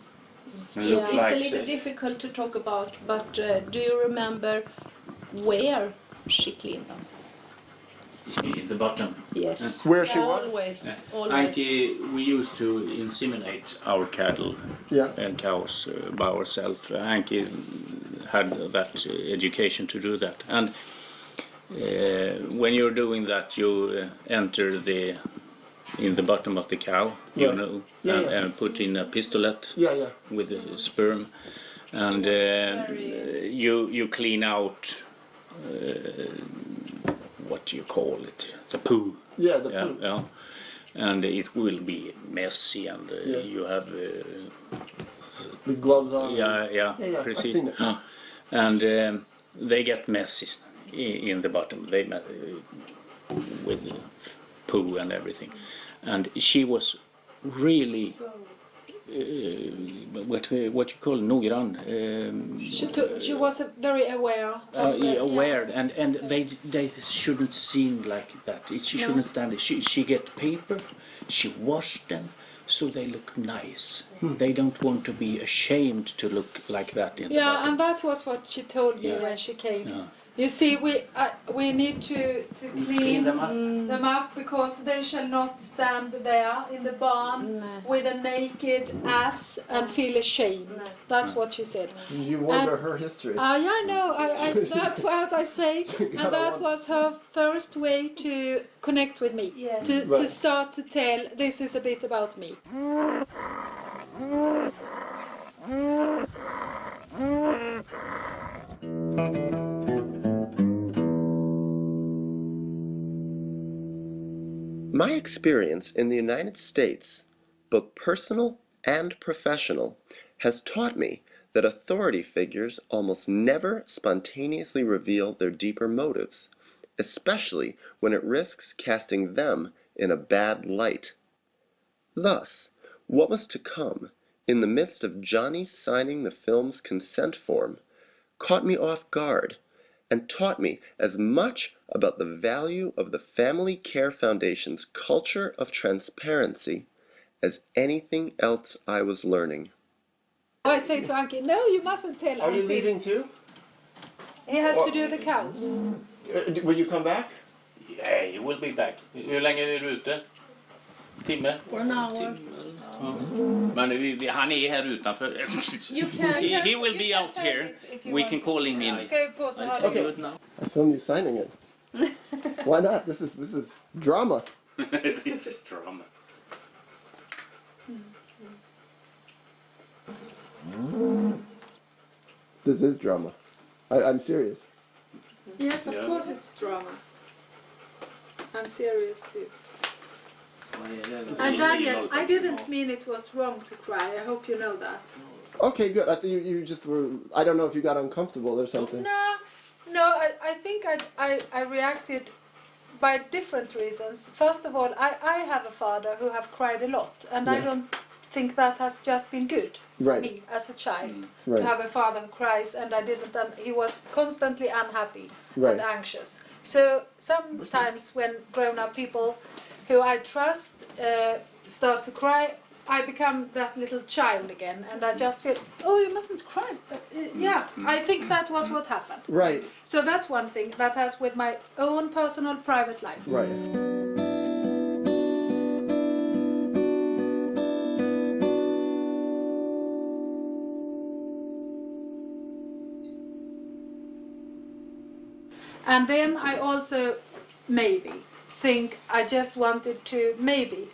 It's a little difficult to talk about, but do you remember where she cleaned them? In the bottom. Yes. Where she was? Always. Anki, we used to inseminate our cattle and cows by ourselves. Anki had that education to do that. And when you're doing that, you enter in the bottom of the cow, you know, and put in a pistolet with the sperm, and you clean out what do you call it? The poo. Yeah, the poo. Yeah. And it will be messy, and you have the gloves on. Yeah, I've seen it. And they get messy in the bottom. They with poo and everything. And she was really what you call noggrann. She was very aware. Aware, and they shouldn't seem like that. She shouldn't stand it. She get paper, she washed them, so they look nice. They don't want to be ashamed to look like that in the bottom. And that was what she told me when she came. You see, we need to clean them up because they shall not stand there in the barn with a naked ass and feel ashamed. That's what she said. You wonder her history. Yeah, I know. That's what I say. And that was her first way to connect with me. To start to tell, this is a bit about me. My experience in the United States, both personal and professional, has taught me that authority figures almost never spontaneously reveal their deeper motives, especially when it risks casting them in a bad light. Thus, what was to come in the midst of Johnny signing the film's consent form, caught me off guard and taught me as much about the value of the Family Care Foundation's culture of transparency as anything else I was learning. I say to Anki, no, you mustn't tell Are you Anki. leaving too? He has to do the cows. Will you come back? Yeah, you will be back. Hur länge är du ute? Timme? For an hour. Men han är här utanför. He will be out here. We can call him in. Okay. I filmed you signing it. Why not? This is drama. This is drama. This is drama. I'm serious. Yes, of course it's drama. I'm serious too. And Daniel, I didn't mean it was wrong to cry. I hope you know that. Okay, good. I think you just were. I don't know if you got uncomfortable or something. No, I think I reacted by different reasons. First of all, I have a father who have cried a lot, and I don't think that has just been good for me as a child to have a father who cries, and I didn't. And he was constantly unhappy and anxious. So sometimes when grown-up people who I trust start to cry, I become that little child again, and I just feel, oh, you mustn't cry. I think that was what happened. Right. So that's one thing that has with my own personal private life. Right. And then I also maybe think I just wanted to maybe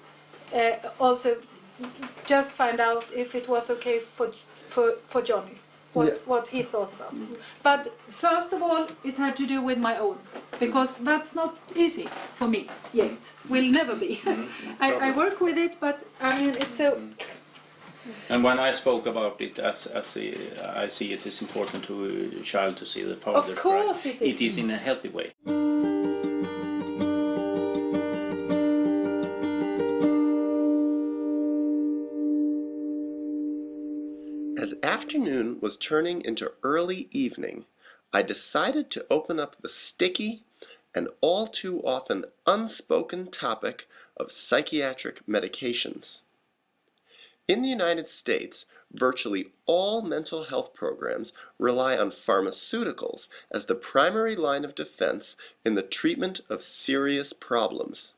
also just find out if it was okay for Johnny, what he thought about it. But first of all, it had to do with my own, because that's not easy for me yet. Will never be. I work with it, but I mean it's so. And when I spoke about it, as I see it is important to a child to see the father. Of course cry. it is. It is in a healthy way. As afternoon was turning into early evening, I decided to open up the sticky and all too often unspoken topic of psychiatric medications. In the United States, virtually all mental health programs rely on pharmaceuticals as the primary line of defense in the treatment of serious problems,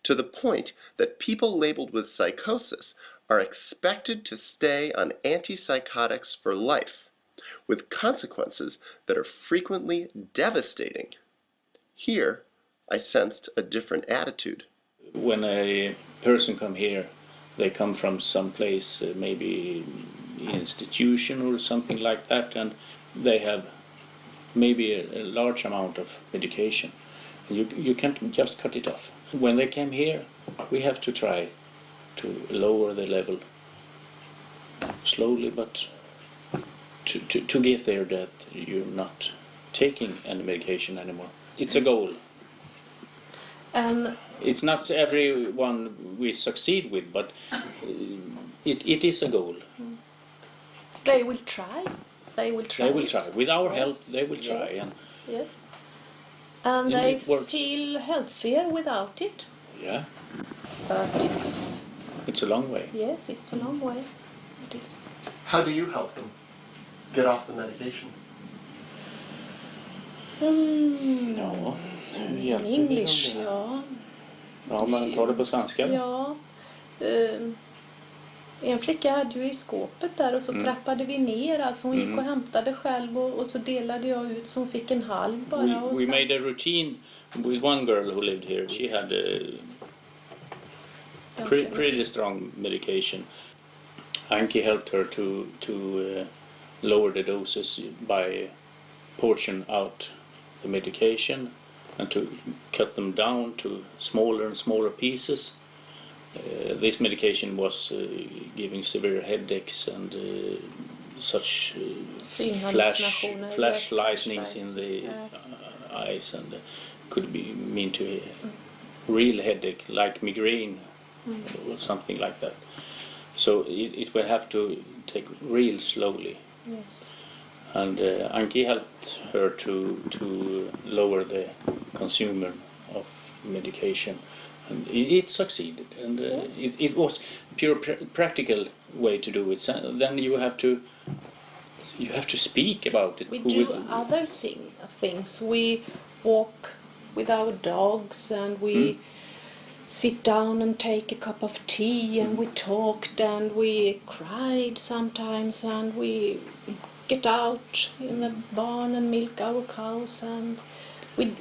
to the point that people labeled with psychosis are expected to stay on antipsychotics for life, with consequences that are frequently devastating. Here, I sensed a different attitude. When a person come here, they come from some place, maybe institution or something like that, and they have maybe a large amount of medication. You can't just cut it off. When they came here, we have to try to lower the level slowly, but to get there that you're not taking any medication anymore. It's a goal. It's not everyone we succeed with, but it is a goal. They will try. They will try. They will try. With our help, they will try. Yes. Yes. And they feel healthier without it. Yeah. But it's a long way. Yes, it's a long way. It is. How do you help them get off the medication? Ja, in English, ja. Ja, man tar det på svenska. Ja. En flicka hade ju i skåpet där och så trappade vi ner. Alltså hon gick och hämtade själv och så delade jag ut så hon fick en halv bara. We made a routine with one girl who lived here. She had pretty strong medication. Anki helped her to lower the doses by portion out the medication and to cut them down to smaller and smaller pieces. This medication was giving severe headaches and such flash lightnings in the eyes, and could be mean to real headache like migraine or something like that. So it will have to take real slowly. Yes. And Anki helped her to lower the consumer of medication, and it succeeded. And it was pure practical way to do it. So then you have to speak about it. We do other things. We walk with our dogs, and we sit down and take a cup of tea, and we talked, and we cried sometimes, and we get out in the barn and milk our cows, and we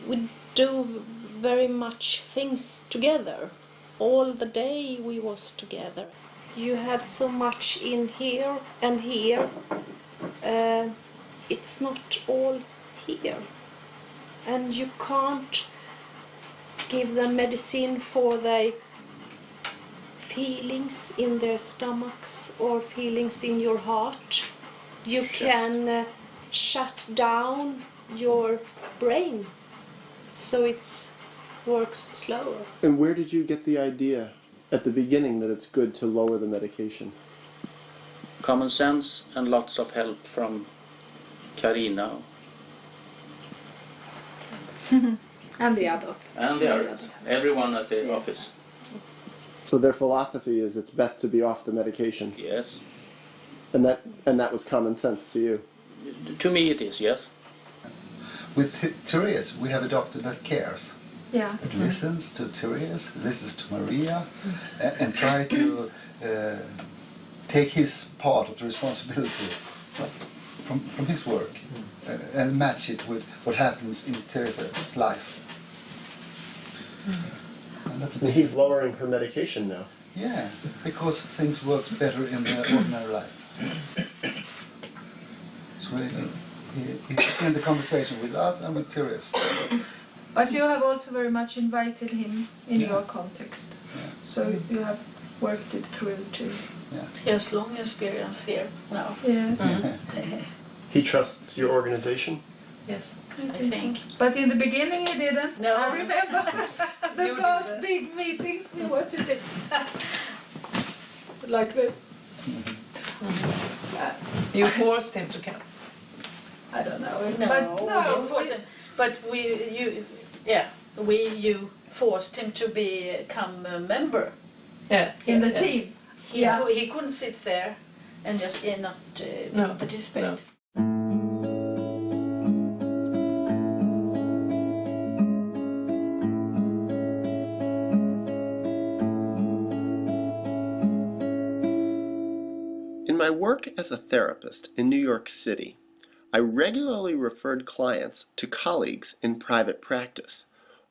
do very much things together. All the day we was together. You have so much in here and here. It's not all here, and you can't give them medicine for their feelings in their stomachs or feelings in your heart. You can shut down your brain so it works slower. And where did you get the idea at the beginning that it's good to lower the medication? Common sense and lots of help from Karina. And the others. And the others. Everyone at the office. So their philosophy is it's best to be off the medication. Yes. And that was common sense to you? To me it is, yes. With Therese, we have a doctor that cares. Yeah. That listens to Therese, listens to Maria, and try to take his part of the responsibility from his work and match it with what happens in Therese's life. And that's he's lowering her medication now. Yeah, because things work better in the ordinary life. So he's in the conversation with us and with Therese. But you have also very much invited him in your context. Yeah. So you have worked it through too. Yeah. He has long experience here now. Yes. He trusts your organization? Yes, I think. But in the beginning he didn't. No. I remember the first big meetings he was sitting like this. You forced him to come. I don't know. No, But we didn't force him. But you forced him to become a member. Yeah. In the Yes. team. He couldn't sit there and just not participate. No. In my work as a therapist in New York City, I regularly referred clients to colleagues in private practice,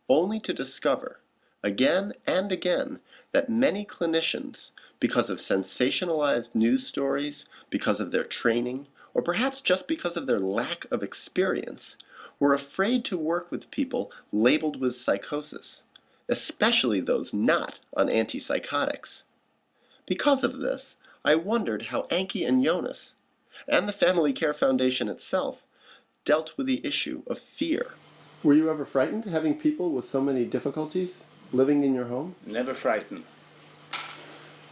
only to discover, again and again, that many clinicians, because of sensationalized news stories, because of their training, or perhaps just because of their lack of experience, were afraid to work with people labeled with psychosis, especially those not on antipsychotics. Because of this, I wondered how Anki and Jonas, and the Family Care Foundation itself, dealt with the issue of fear. Were you ever frightened having people with so many difficulties living in your home? Never frightened.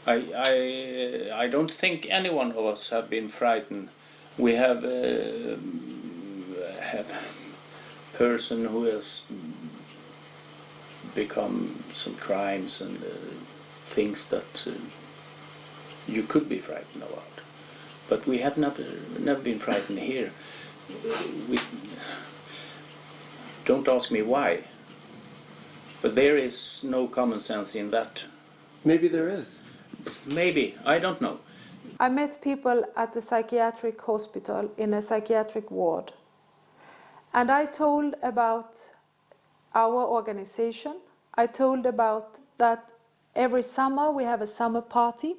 I don't think any one of us have been frightened. We have a person who has become some crimes and things that you could be frightened about. But we have never been frightened here. Don't ask me why. But there is no common sense in that. Maybe there is. Maybe. I don't know. I met people at the psychiatric hospital in a psychiatric ward. And I told about our organization. I told about that every summer we have a summer party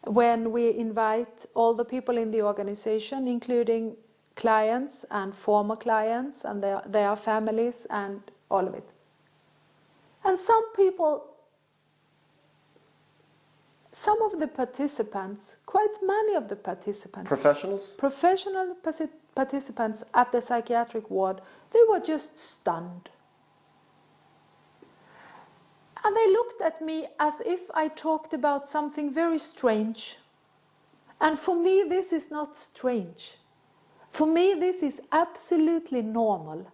when we invite all the people in the organization, including clients and former clients and their families and all of it. And some of the participants, quite many of the participants, professional participants at the psychiatric ward, they were just stunned. And they looked at me as if I talked about something very strange. And for me, this is not strange. For me, this is absolutely normal.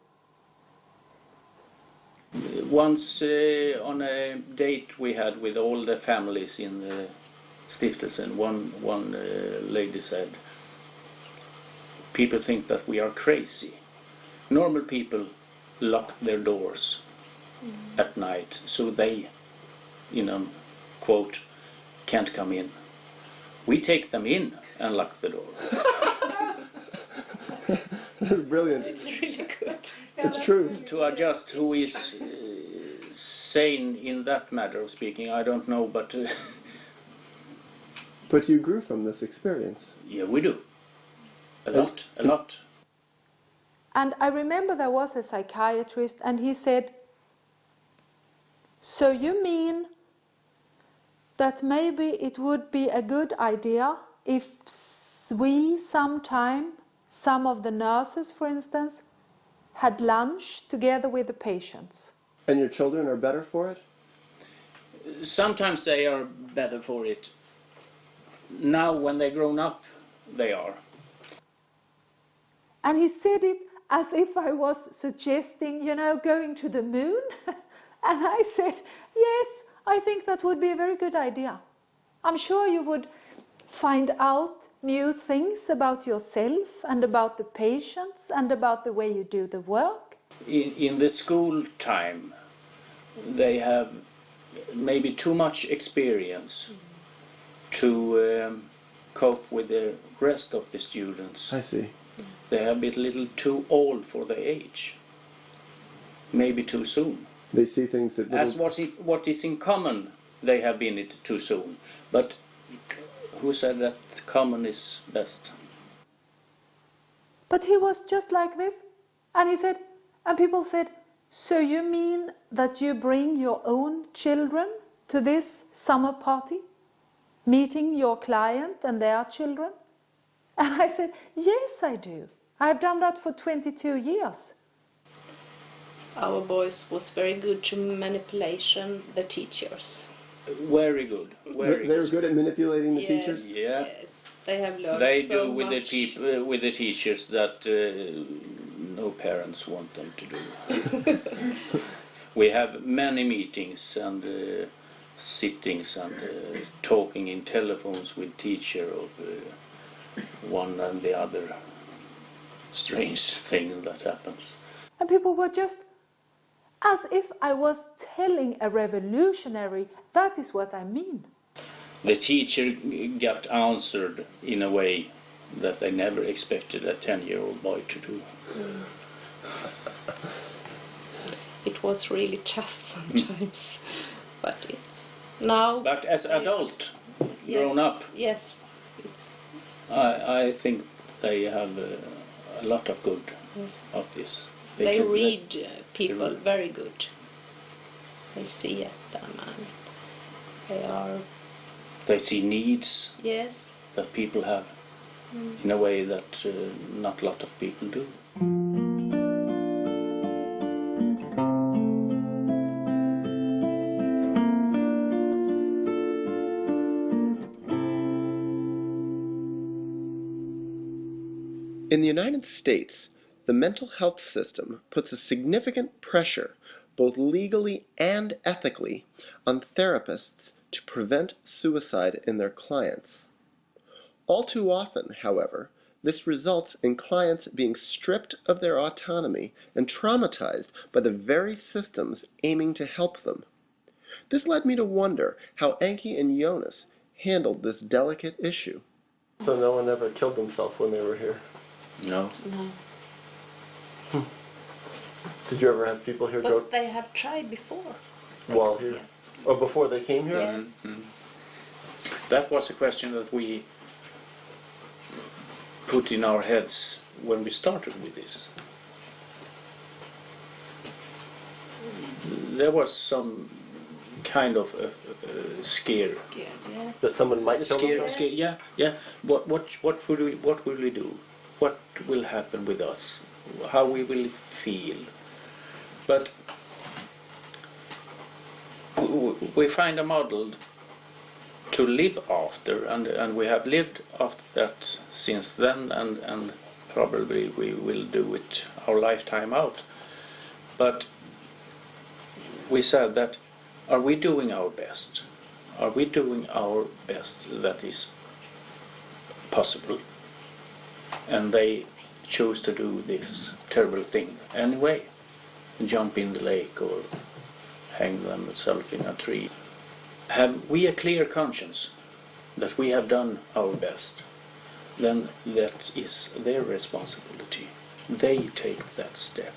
Once on a date we had with all the families in the Stiftelsen, one lady said, people think that we are crazy. Normal people lock their doors at night, so they, quote, can't come in. We take them in and lock the door. Brilliant. It's really good. It's true. To adjust who is sane in that matter of speaking, I don't know, but... But you grew from this experience. Yeah, we do. A lot. And I remember there was a psychiatrist and he said, so you mean that maybe it would be a good idea if we sometime, some of the nurses for instance, had lunch together with the patients? And your children are better for it? Sometimes they are better for it. Now when they're grown up, they are. And he said it as if I was suggesting, going to the moon. And I said, yes, I think that would be a very good idea. I'm sure you would find out new things about yourself and about the patients and about the way you do the work. In the school time, they have maybe too much experience to cope with the rest of the students. I see. They have been a little too old for their age. Maybe too soon. They see things that... As what is in common, they have been it too soon. But who said that common is best? But he was just like this. And he said, and people said, so you mean that you bring your own children to this summer party? Meeting your client and their children? And I said, yes, I do. I've done that for 22 years. Our boys was very good to manipulation the teachers. Very good. They were good at manipulating the teachers? Yeah. Yes, they have learned they so do with much. With the teachers that no parents want them to do. We have many meetings and sittings and talking in telephones with teacher of one and the other strange thing that happens. And people were just as if I was telling a revolutionary, that is what I mean. The teacher got answered in a way that they never expected a 10-year-old boy to do. It was really tough sometimes, but it's now... But as adult, grown up, yes, I think they have a lot of good of this. They read people very good. They see at them and they are... They see needs Yes. that people have in a way that not a lot of people do. In the United States, the mental health system puts a significant pressure, both legally and ethically, on therapists to prevent suicide in their clients. All too often, however, this results in clients being stripped of their autonomy and traumatized by the very systems aiming to help them. This led me to wonder how Anki and Jonas handled this delicate issue. So no one ever killed themselves when they were here? No. No. Did you ever have people here But they have tried before. while here? Or before they came here? Yes. That was a question that we put in our heads when we started with this. There was some kind of scare. Scared, yes. That someone might kill themselves? Scare, yeah. What will we do? What will happen with us? How we will feel? But we find a model to live after, and we have lived after that since then, and probably we will do it our lifetime out. But we said that, are we doing our best? Are we doing our best that is possible? And they chose to do this terrible thing anyway, jump in the lake or hang themselves in a tree. Have we a clear conscience that we have done our best, then that is their responsibility. They take that step.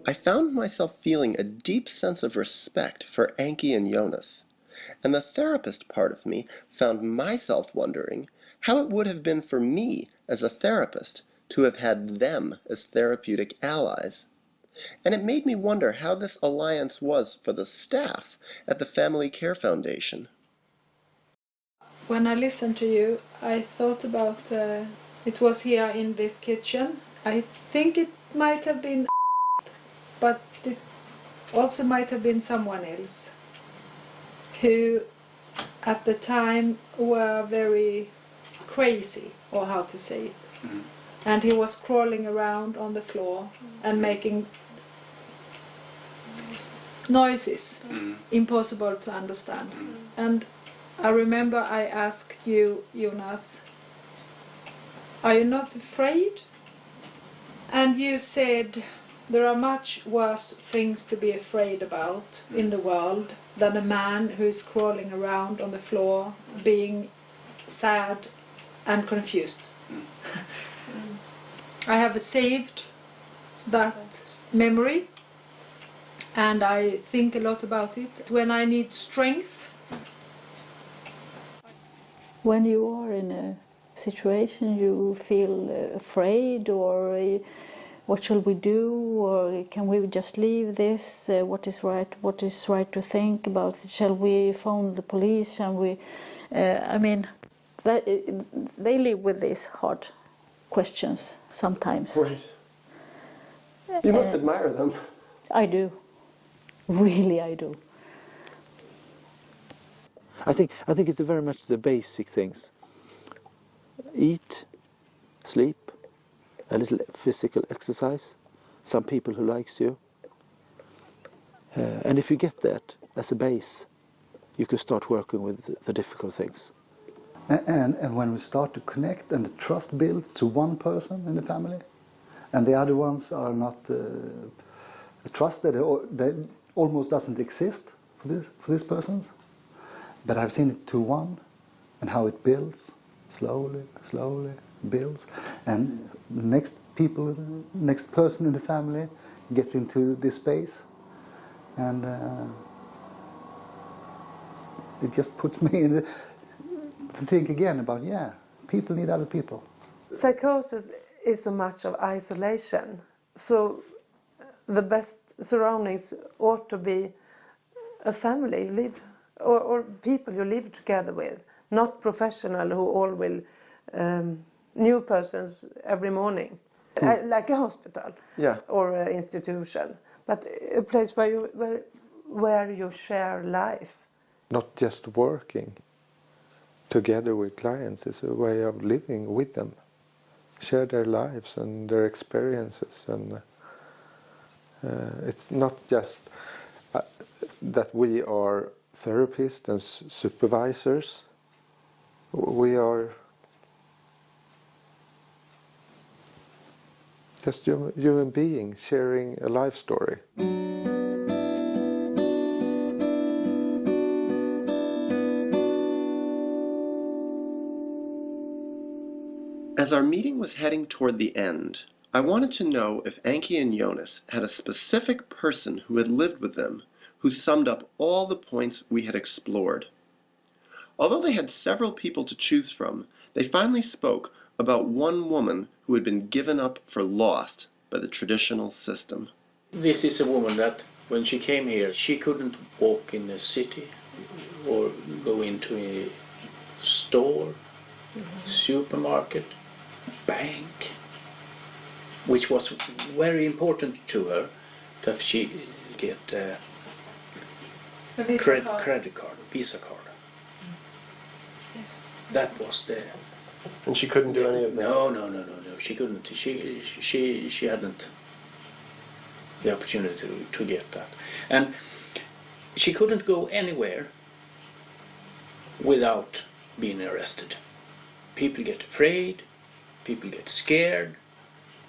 I found myself feeling a deep sense of respect for Anki and Jonas, and the therapist part of me found myself wondering how it would have been for me as a therapist to have had them as therapeutic allies. And it made me wonder how this alliance was for the staff at the Family Care Foundation. When I listened to you, I thought about it was here in this kitchen. I think it might have been, but it also might have been someone else who at the time were very crazy, or how to say it. Mm-hmm. And he was crawling around on the floor and making noises, impossible to understand. And I remember I asked you, Jonas, are you not afraid? And you said, there are much worse things to be afraid about in the world than a man who is crawling around on the floor, being sad and confused. I have saved that memory, and I think a lot about it. When I need strength. When you are in a situation you feel afraid, or what shall we do, or can we just leave this, what is right to think about it? Shall we phone the police? Shall we, I mean, they live with these hard questions sometimes. Right. You must admire them. I do. Really, I do. I think it's very much the basic things. Eat, sleep, a little physical exercise, some people who likes you. And if you get that as a base, you can start working with the difficult things. And when we start to connect and the trust builds to one person in the family, and the other ones are not trusted, or they almost doesn't exist for these persons, but I've seen it to one, and how it builds slowly builds, and the next person in the family gets into this space, and it just puts me in to think again about, yeah, people need other people. Psychosis is so much of isolation, so the best surroundings ought to be a family you live, or people you live together with, not professional who all will new persons every morning, like a hospital, yeah, or an institution, but a place where you share life. Not just working together with clients, is a way of living with them, share their lives and their experiences, and it's not just that we are therapists and supervisors. We are just human beings sharing a life story. As our meeting was heading toward the end, I wanted to know if Anki and Jonas had a specific person who had lived with them who summed up all the points we had explored. Although they had several people to choose from, they finally spoke about one woman who had been given up for lost by the traditional system. This is a woman that, when she came here, she couldn't walk in the city or go into a store, supermarket, bank. which was very important to her, that she get A Visa card. credit card, Visa card. Yes. That was the. And she couldn't do any of that? No. She couldn't. She hadn't the opportunity to get that. And she couldn't go anywhere without being arrested. People get afraid, people get scared,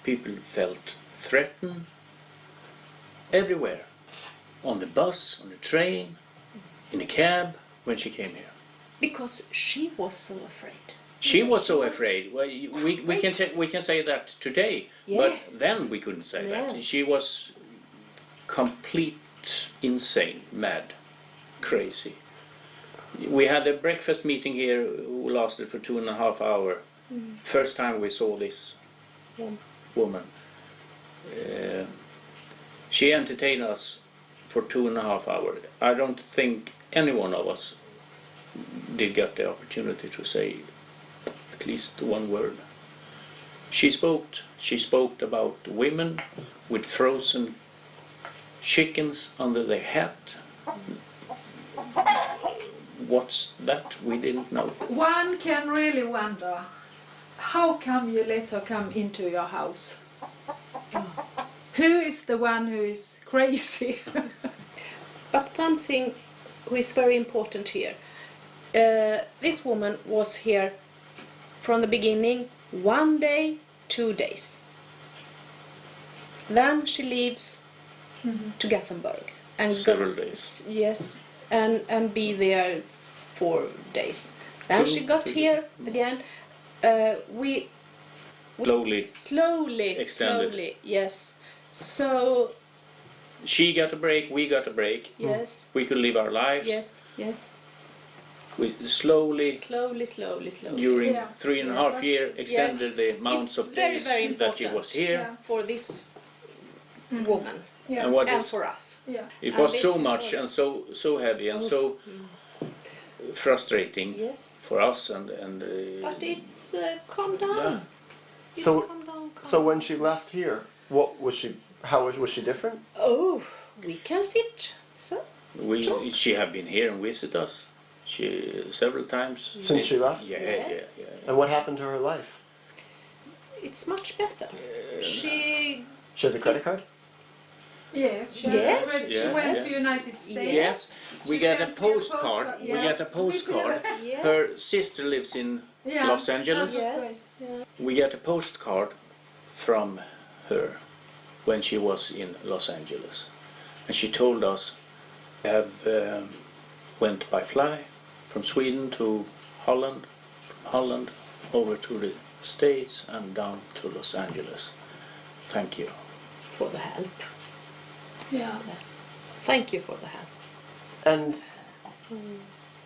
people felt threatened. Everywhere. On the bus, on the train, in a cab, when she came here. Because she was so afraid. She was so afraid. Well, we can say that today, Yeah. but then we couldn't say Yeah. that. She was complete, insane, mad, crazy. We had a breakfast meeting here who lasted for 2.5 hours. First time we saw this woman. She entertained us for 2.5 hours. I don't think any one of us did get the opportunity to say at least one word. She spoke about women with frozen chickens under their hat. What's that? We didn't know. One can really wonder, how come you let her come into your house? Who is the one who is crazy? But one thing who is very important here. This woman was here from the beginning 1 day, 2 days. Then she leaves to Gothenburg and Several days. Yes, and be there 4 days. Then she got here again. We slowly extended. slowly, yes. So She got a break, we got a break. yes, We could live our lives. yes. We slowly, Slowly. during Yeah. 3.5 years, extended the amounts of very, days very that she important. was here. For this woman Yeah. And what and is- for us. Yeah. It And was this so is much what- and so heavy and so frustrating Yes. for us and But it's calm down. yeah. It's So- calm down. So when she left here, what was she? How was she different? Oh, we can sit. So talk. She have been here and visit us. She several times Since she left? Yeah, Yes. yeah. And what happened to her life? It's much better. She She has a credit card? Yes, she, Yes. she Yeah, went yeah. to United States. Yes, we She get a sent me a postcard. postcard, We get a yes. postcard. Yes. Her sister lives in Yeah. Los Angeles. Yes. We get a postcard from her when she was in Los Angeles, and she told us have went by fly from Sweden to Holland, from Holland over to the States and down to Los Angeles. Thank you. For the help. Yeah. Thank you for the help. And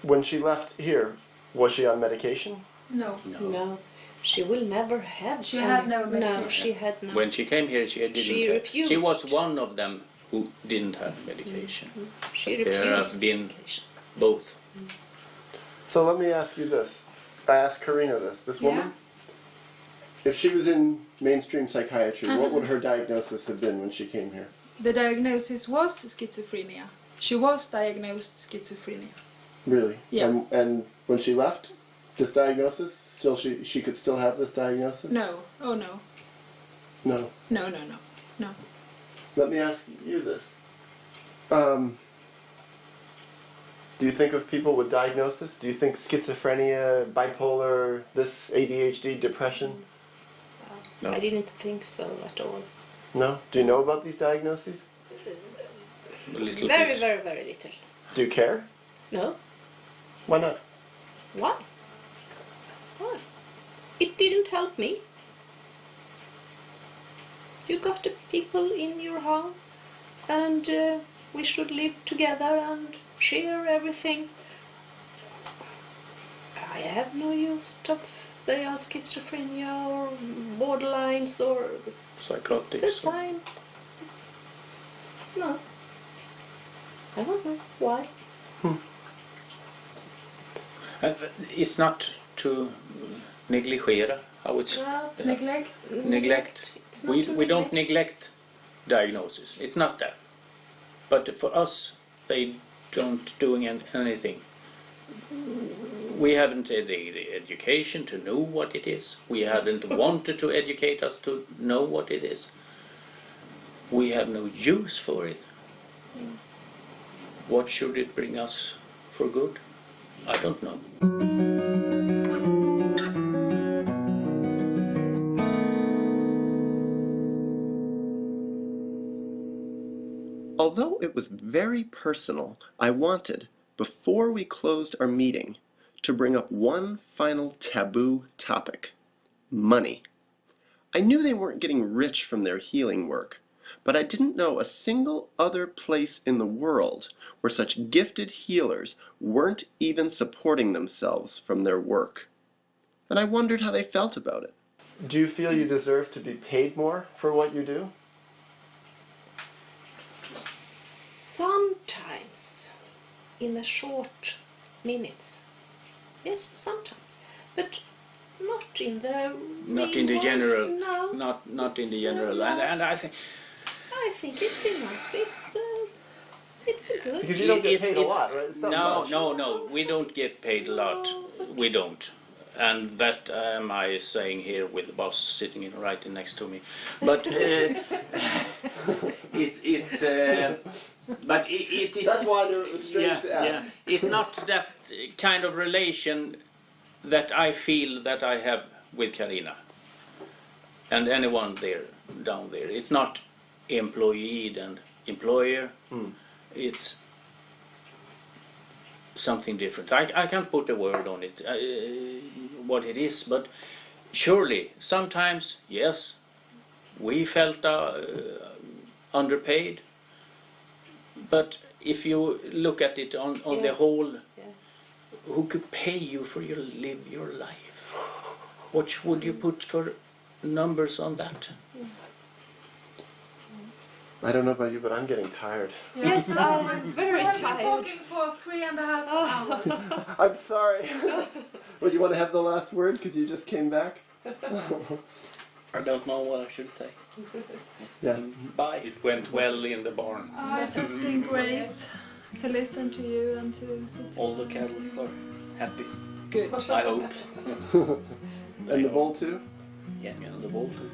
when she left here, was she on medication? No. No. She will never have. She any- had no No, medication. she had no. When she came here, she didn't. She have, refused. she was one of them who didn't have medication. She There have refused. been both. So let me ask you this. I asked Karina this woman. If she was in mainstream psychiatry, what would her diagnosis have been when she came here? The diagnosis was schizophrenia. She was diagnosed schizophrenia. Really? Yeah. And when she left, this diagnosis, still she could still have this diagnosis? No. Oh no. No. No. Let me ask you this. Do you think of people with diagnosis? Do you think schizophrenia, bipolar, this ADHD, depression? No. I didn't think so at all. No? Do you know about these diagnoses? A little Very, bit. very, very little. Do you care? No. Why not? Why? Why? It didn't help me. You got the people in your home, and we should live together and share everything. I have no use of they are schizophrenia or borderlines or Psychotics. the same. No. I don't know why. It's not to negligera, I would say. No, Neglect. Neglect. We don't neglect diagnosis. It's not that. But for us, they don't doing anything. We haven't the education to know what it is. We haven't wanted to educate us to know what it is. We have no use for it. What should it bring us for good? I don't know. Although it was very personal, I wanted, before we closed our meeting, to bring up one final taboo topic: money. I knew they weren't getting rich from their healing work, but I didn't know a single other place in the world where such gifted healers weren't even supporting themselves from their work. And I wondered how they felt about it. Do you feel you deserve to be paid more for what you do? Sometimes, in a short minutes. Yes, sometimes, but not in the general. No, not in the general. And I think it's enough. It's a good. Because you don't get paid a lot, right? It's not much. No. We don't get paid a lot. We don't. And that am I saying here with the boss sitting right next to me. But but it is. That's why it's strange to ask. Yeah, it's not that kind of relation that I feel that I have with Carina and anyone there down there. It's not employee and employer. It's something different. I can't put a word on it, what it is, but surely sometimes, yes, we felt underpaid. But if you look at it on the whole, who could pay you for you to live your life? What would you put for numbers on that? I don't know about you, but I'm getting tired. Yes, I'm very tired. I've been talking for 3.5 hours. I'm sorry. Well, you want to have the last word because you just came back? I don't know what I should say. Yeah. Bye. It went well in the barn. It has been great to listen to you and to sit. All the cattle are happy. Good. I hope. And the bull too? Yeah, the bull too.